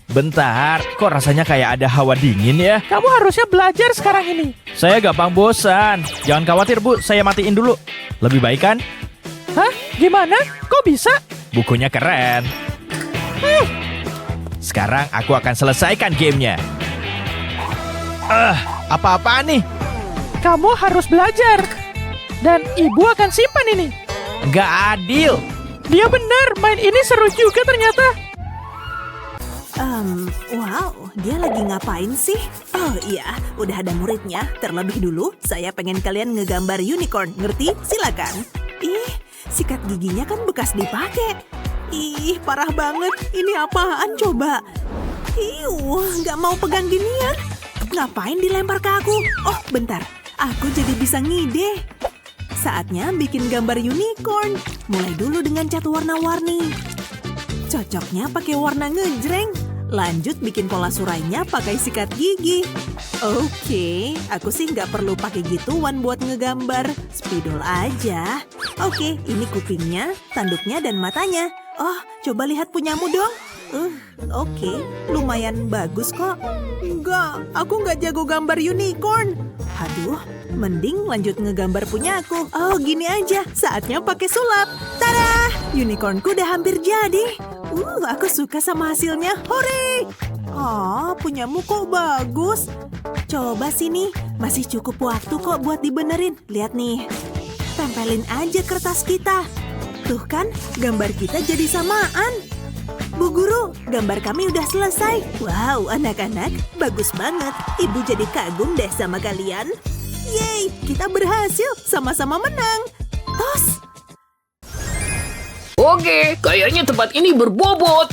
Bentar, kok rasanya kayak ada hawa dingin ya? Kamu harusnya belajar sekarang ini. Saya gampang bosan. Jangan khawatir, Bu. Saya matiin dulu. Lebih baik kan? Hah? Gimana? Kok bisa? Bukunya keren. Sekarang aku akan selesaikan gamenya. Apa-apaan nih? Kamu harus belajar. Dan ibu akan simpan ini. Nggak adil. Dia benar, main ini seru juga ternyata. Wow, dia lagi ngapain sih? Oh iya, udah ada muridnya. Terlebih dulu, saya pengen kalian ngegambar unicorn. Ngerti? Silakan. Ih, sikat giginya kan bekas dipakai. Ih, parah banget. Ini apaan coba? Nggak mau pegang ginian. Ngapain dilempar ke aku? Oh, bentar. Aku jadi bisa ngide. Saatnya bikin gambar unicorn. Mulai dulu dengan cat warna-warni. Cocoknya pakai warna ngejreng. Lanjut bikin pola surainya pakai sikat gigi. Oke, aku sih nggak perlu pakai gituan buat ngegambar. Spidol aja. Oke, ini kupingnya, tanduknya, dan matanya. Oh, coba lihat punyamu dong. Oke, lumayan bagus kok. Enggak, aku nggak jago gambar unicorn. Aduh, mending lanjut ngegambar punya aku. Oh, gini aja. Saatnya pakai sulap. Tada! Unicornku udah hampir jadi. Aku suka sama hasilnya. Hore! Oh, punyamu kok bagus. Coba sini. Masih cukup waktu kok buat dibenerin. Lihat nih. Tempelin aja kertas kita. Tuh kan, gambar kita jadi samaan. Bu Guru, gambar kami udah selesai. Wow, anak-anak, bagus banget. Ibu jadi kagum deh sama kalian. Yeay, kita berhasil. Sama-sama menang. Tos! Oke, kayaknya tempat ini berbobot.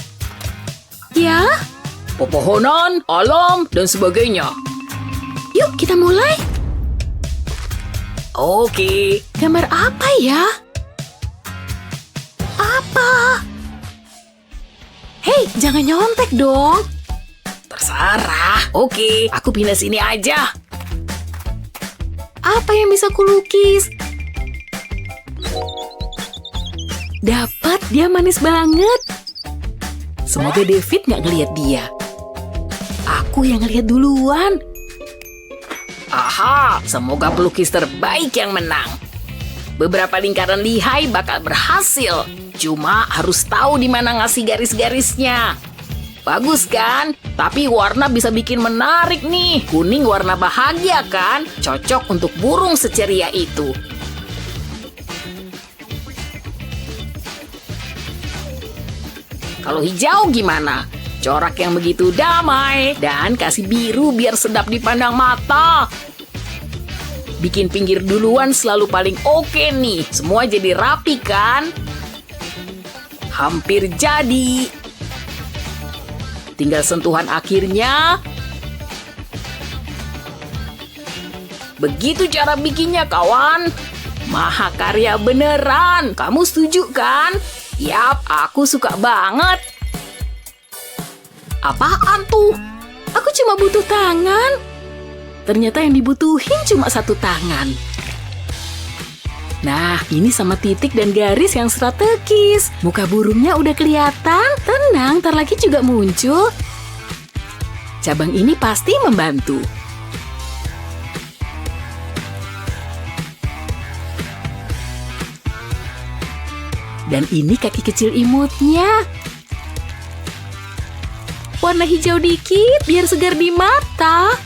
Ya, Pepohonan, alam, dan sebagainya. yuk kita mulai. Oke, Gambar apa ya? Apa? Hei, jangan nyontek dong. terserah. Oke, aku pindah sini aja. Apa yang bisa kulukis? Dapat, dia manis banget. Semoga David nggak ngeliat dia. Aku yang ngeliat duluan. Aha, semoga pelukis terbaik yang menang. Beberapa lingkaran lihai bakal berhasil. Cuma harus tahu di mana ngasih garis-garisnya. Bagus kan? Tapi warna bisa bikin menarik nih. Kuning warna bahagia kan? Cocok untuk burung seceria itu. Kalau hijau gimana? Corak yang begitu damai. Dan kasih biru biar sedap dipandang mata. Bikin pinggir duluan selalu paling oke nih. Semua jadi rapi kan? Hampir jadi. Tinggal sentuhan akhirnya. Begitu cara bikinnya, kawan. Mahakarya beneran. Kamu setuju kan? Yap, aku suka banget. Apaan tuh? Aku cuma butuh tangan. Ternyata yang dibutuhin cuma satu tangan. Nah, ini sama titik dan garis yang strategis. Muka burungnya udah kelihatan. Tenang, ntar lagi juga muncul. Cabang ini pasti membantu. Dan ini kaki kecil imutnya. Warna hijau dikit biar segar di mata.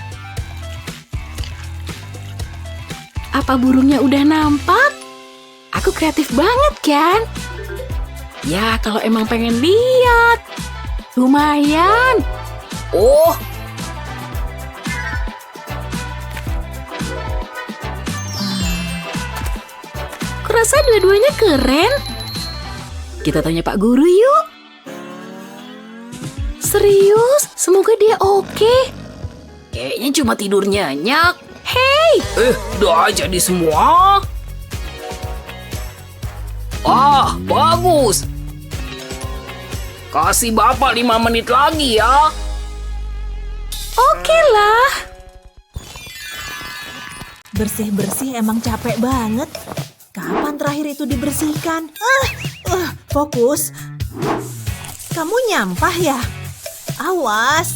Apa burungnya udah nampak? Aku kreatif banget kan? Ya, kalau emang pengen lihat. Lumayan. Oh, rasa dua-duanya keren. Kita tanya Pak Guru yuk. Serius? Semoga dia oke. Kayaknya cuma tidur nyenyak. Hey, Udah jadi semua. Ah, bagus. Kasih Bapak 5 menit lagi ya. oke lah. Bersih-bersih emang capek banget. Kapan terakhir itu dibersihkan? Fokus. Kamu nyampah ya? Awas.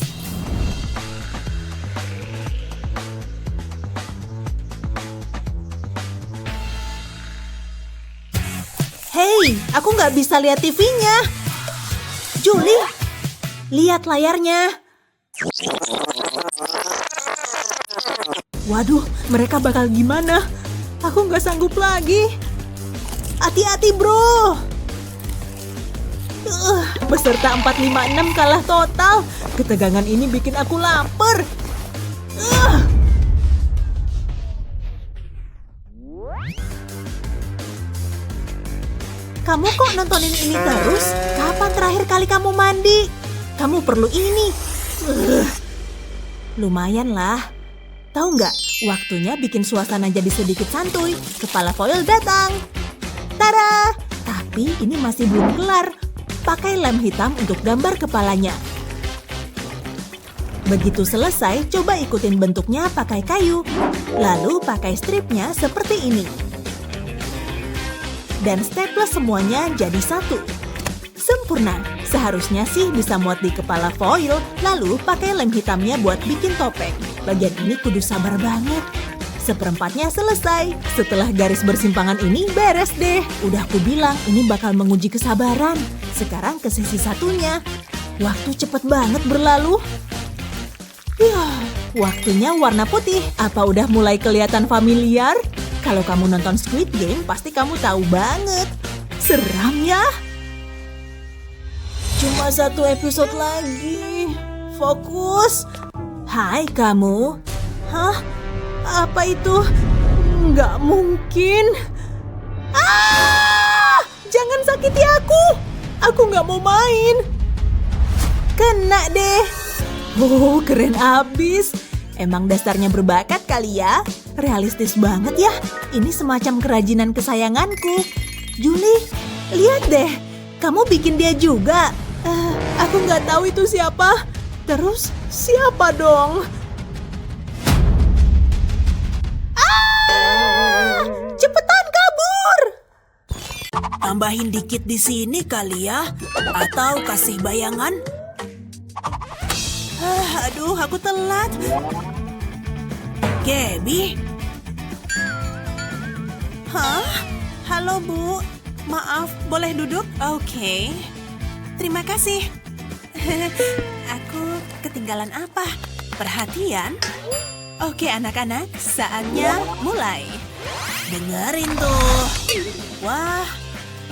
Hei, aku nggak bisa lihat TV-nya. Julie, lihat layarnya. Waduh, mereka bakal gimana? Aku nggak sanggup lagi. Hati-hati, bro. Peserta 456 kalah total. Ketegangan ini bikin aku lapar. Kamu kok nontonin ini terus? Kapan terakhir kali kamu mandi? Kamu perlu ini. Lumayan lah. Tahu nggak? Waktunya bikin suasana jadi sedikit santuy. Kepala foil datang. Tada! Tapi ini masih belum kelar. Pakai lem hitam untuk gambar kepalanya. Begitu selesai, coba ikutin bentuknya pakai kayu. Lalu pakai stripnya seperti ini. Dan staples semuanya jadi satu. Sempurna. Seharusnya sih bisa muat di kepala foil, lalu pakai lem hitamnya buat bikin topeng. Bagian ini kudu sabar banget. Seperempatnya selesai. Setelah garis bersimpangan ini beres deh. Udah aku bilang ini bakal menguji kesabaran. Sekarang ke sisi satunya. Waktu cepet banget berlalu. Waktunya warna putih. Apa udah mulai kelihatan familiar? Kalau kamu nonton Squid Game, pasti kamu tahu banget. Seram ya? Cuma 1 episode lagi. Fokus. Hai kamu. Hah? Apa itu? Nggak mungkin. Jangan sakiti aku. Aku nggak mau main. Kena deh. Oh, keren abis. Emang dasarnya berbakat kali ya? Realistis banget ya. Ini semacam kerajinan kesayanganku. Julie, lihat deh. Kamu bikin dia juga. Aku nggak tahu itu siapa. Terus siapa dong? Cepetan kabur. Tambahin dikit di sini kali ya. Atau kasih bayangan. Aduh, aku telat. Gaby? Hah? Halo, Bu. Maaf, boleh duduk? Oke. Terima kasih. Aku ketinggalan apa? Perhatian? Oke, anak-anak, saatnya mulai. Dengerin tuh. Wah,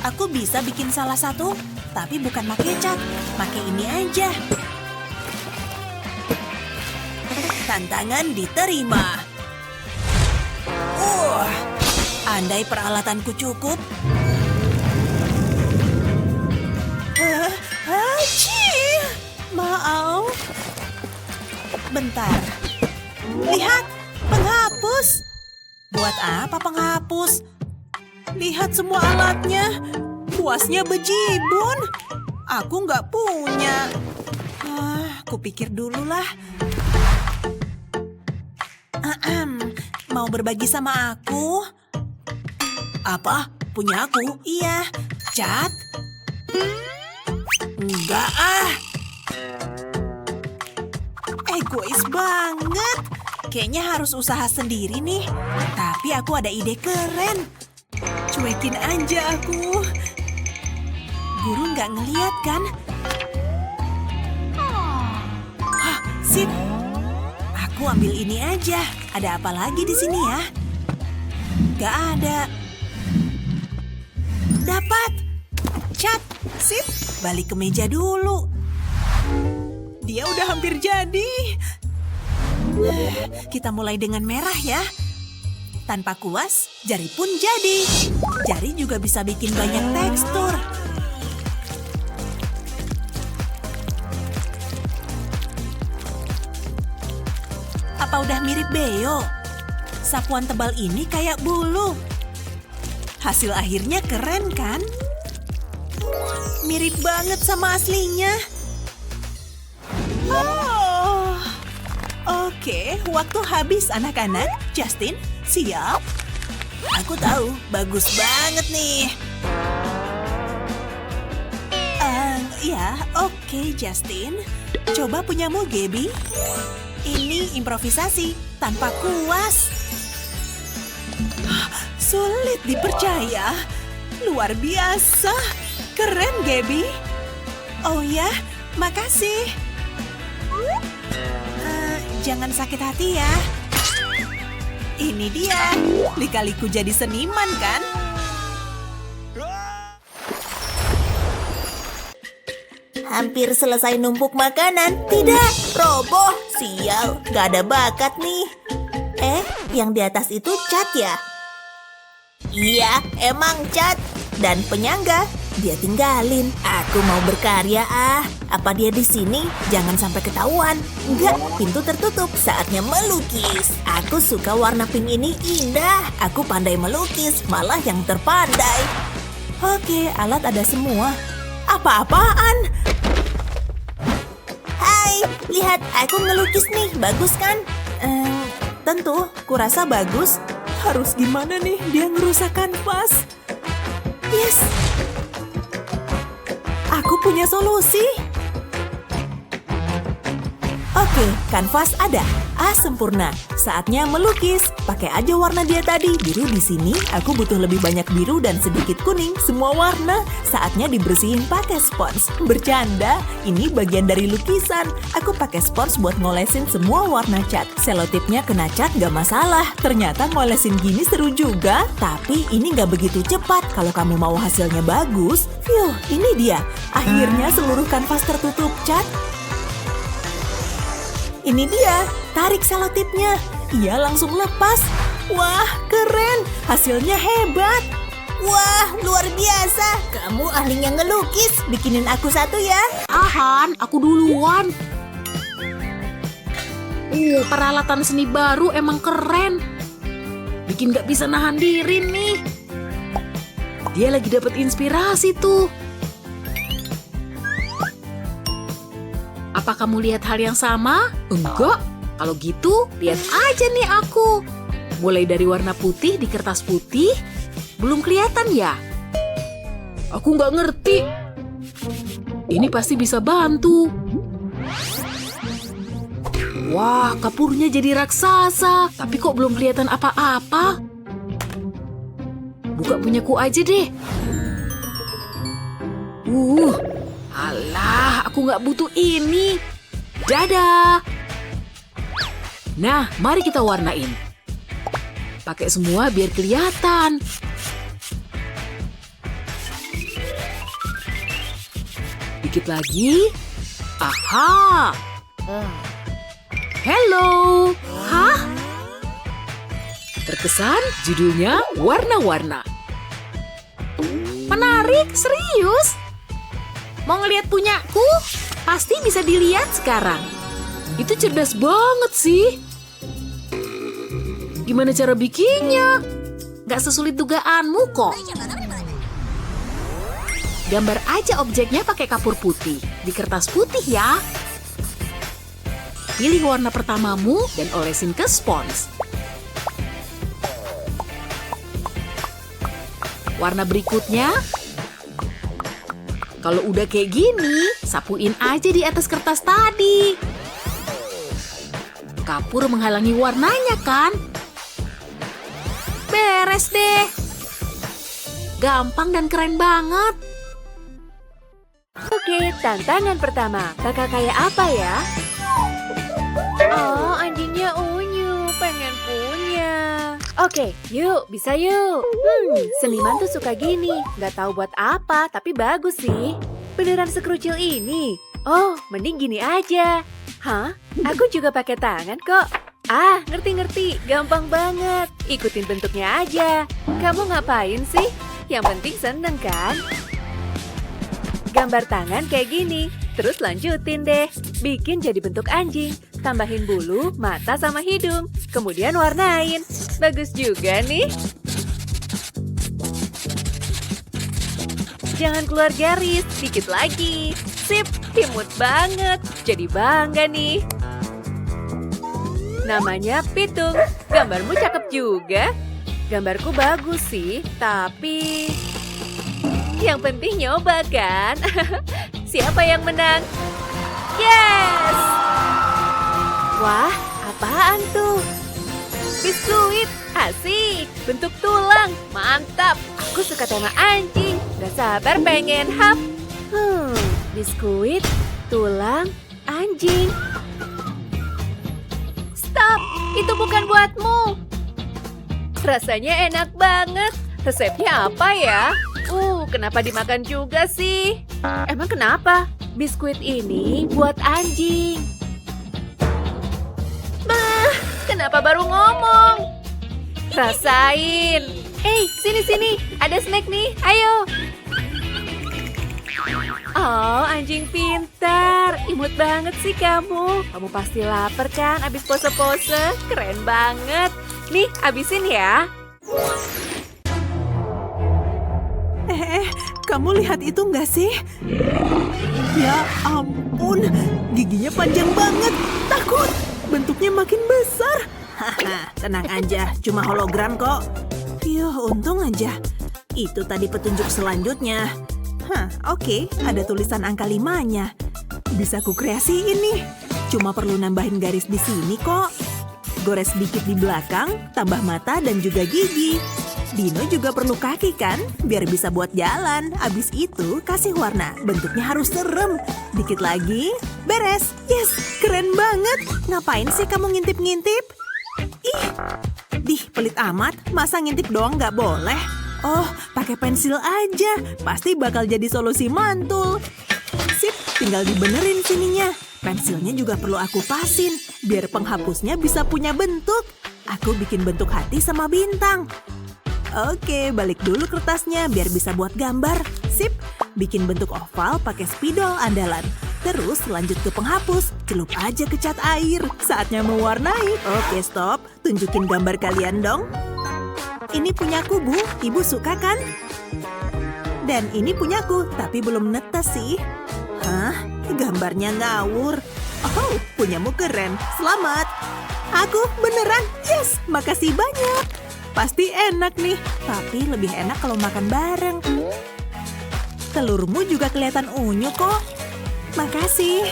aku bisa bikin salah satu, tapi bukan pakai cat. Pakai ini aja. Tantangan diterima. Andai peralatanku cukup. Maaf. Bentar. Lihat, penghapus. Buat apa penghapus? Lihat semua alatnya. Kuasnya bejibun. Aku nggak punya. Kupikir dulu lah. Mau berbagi sama aku? Apa? Punya aku? Iya. Cat? Enggak ah. Egois banget. Kayaknya harus usaha sendiri nih. Tapi aku ada ide keren. Cuekin aja aku. Guru nggak ngeliat kan? Sip. Aku ambil ini aja. Ada apa lagi di sini ya? Gak ada. Dapat. Cat. Sip. Balik ke meja dulu. Dia udah hampir jadi. Kita mulai dengan merah ya. Tanpa kuas, jari pun jadi. Jari juga bisa bikin banyak tekstur. Apa udah mirip Beo? Sapuan tebal ini kayak bulu. Hasil akhirnya keren kan? Mirip banget sama aslinya. Oh. Oke, waktu habis anak-anak. Justin, siap? Aku tahu, bagus banget nih. Ya, oke Justin. Coba punyamu, Gaby. Ini improvisasi, tanpa kuas. Sulit dipercaya. Luar biasa. Keren, Gaby. Oh ya, makasih. Jangan sakit hati ya. Ini dia. Lika-liku jadi seniman kan? Hampir selesai numpuk makanan. Tidak, roboh. Sial, gak ada bakat nih. Yang di atas itu cat ya? Iya, emang cat. Dan penyangga, dia tinggalin. Aku mau berkarya Apa dia di sini? Jangan sampai ketahuan. Enggak, pintu tertutup. Saatnya melukis. Aku suka warna pink ini indah. Aku pandai melukis, malah yang terpandai. Oke, alat ada semua. Apa-apaan? Hai, lihat aku ngelukis nih. Bagus kan? Tentu, kurasa bagus. Harus gimana nih dia ngerusak kanvas? Yes. Aku punya solusi. Oke, kanvas ada. Sempurna. Saatnya melukis. Pakai aja warna dia tadi. Biru di sini. Aku butuh lebih banyak biru dan sedikit kuning. Semua warna. Saatnya dibersihin pakai spons. Bercanda. Ini bagian dari lukisan. Aku pakai spons buat ngolesin semua warna cat. Selotipnya kena cat gak masalah. Ternyata ngolesin gini seru juga. Tapi ini gak begitu cepat. Kalau kamu mau hasilnya bagus. Ini dia. Akhirnya seluruh kanvas tertutup cat. Ini dia, tarik selotipnya. Ia langsung lepas. Wah, keren. Hasilnya hebat. Wah, luar biasa. Kamu ahlinya ngelukis. Bikinin aku satu ya. Tahan, aku duluan. Peralatan seni baru emang keren. Bikin gak bisa nahan diri nih. Dia lagi dapat inspirasi tuh. Apa kamu lihat hal yang sama? Enggak. Kalau gitu, lihat aja nih aku. Mulai dari warna putih di kertas putih. Belum kelihatan ya? Aku nggak ngerti. Ini pasti bisa bantu. Wah, kapurnya jadi raksasa. Tapi kok belum kelihatan apa-apa? Buka punyaku aja deh. Alah, aku nggak butuh ini. Dadah. Nah, mari kita warnain. Pakai semua biar kelihatan. Dikit lagi. Aha. Hello. Hah? Terkesan judulnya warna-warna. Menarik, serius. Mau ngeliat punyaku? Pasti bisa dilihat sekarang. Itu cerdas banget sih. Gimana cara bikinnya? Gak sesulit dugaanmu kok. Gambar aja objeknya pakai kapur putih. Di kertas putih ya. Pilih warna pertamamu dan olesin ke spons. Warna berikutnya. Kalau udah kayak gini, sapuin aja di atas kertas tadi. Kapur menghalangi warnanya kan? Beres deh. Gampang dan keren banget. Oke, tantangan pertama. Kakak kayak apa ya? Oh, anjingnya unyu. Pengen punya. Oke, yuk. Bisa yuk. Seniman tuh suka gini. Nggak tahu buat apa, tapi bagus sih. Beneran sekrucil ini. Oh, mending gini aja. Hah? Aku juga pakai tangan kok. Ah, ngerti-ngerti. Gampang banget. Ikutin bentuknya aja. Kamu ngapain sih? Yang penting seneng kan? Gambar tangan kayak gini. Terus lanjutin deh. Bikin jadi bentuk anjing. Tambahin bulu, mata sama hidung. Kemudian warnain. Bagus juga nih. Jangan keluar garis. Dikit lagi. Sip, imut banget. Jadi bangga nih. Namanya Pitung. Gambarmu cakep juga. Gambarku bagus sih, tapi yang penting nyoba kan? Siapa yang menang? Yes! Wah, apaan tuh? Biskuit, asik. Bentuk tulang, mantap. Aku suka tema anjing. Gak sabar pengen hap. Biskuit, tulang, anjing. Stop, itu bukan buatmu. Rasanya enak banget. Resepnya apa ya? Kenapa dimakan juga sih? Emang kenapa? Biskuit ini buat anjing. Bah, kenapa baru ngomong? Rasain. Sini. Ada snack nih, ayo. Oh, anjing pintar. Imut banget sih kamu. Kamu pasti lapar kan abis pose-pose? Keren banget. Nih, abisin ya. Kamu lihat itu nggak sih? Ya ampun, giginya panjang banget. Takut, bentuknya makin besar. Haha, tenang aja, cuma hologram kok. Untung aja. Itu tadi petunjuk selanjutnya. Oke, ada tulisan angka 5-nya. Bisa ku kreasiin nih. Cuma perlu nambahin garis di sini kok. Gores dikit di belakang, tambah mata dan juga gigi. Dino juga perlu kaki kan, biar bisa buat jalan. Abis itu kasih warna, bentuknya harus serem. Dikit lagi, beres. Yes, keren banget. Ngapain sih kamu ngintip-ngintip? Pelit amat, masa ngintip doang nggak boleh? Oh, pakai pensil aja, pasti bakal jadi solusi mantul. Sip, tinggal dibenerin sininya. Pensilnya juga perlu aku pasin, biar penghapusnya bisa punya bentuk. Aku bikin bentuk hati sama bintang. Oke, balik dulu kertasnya biar bisa buat gambar. Sip, bikin bentuk oval pakai spidol andalan. Terus lanjut ke penghapus, celup aja ke cat air. Saatnya mewarnai. Oke, stop. Tunjukin gambar kalian dong. Ini punyaku, Bu. Ibu suka kan? Dan ini punyaku, tapi belum netes sih. Hah? Gambarnya ngawur. Oh, punyamu keren. Selamat. Aku beneran. Yes, makasih banyak. Pasti enak nih, tapi lebih enak kalau makan bareng. Telurmu juga kelihatan unyu kok. Makasih.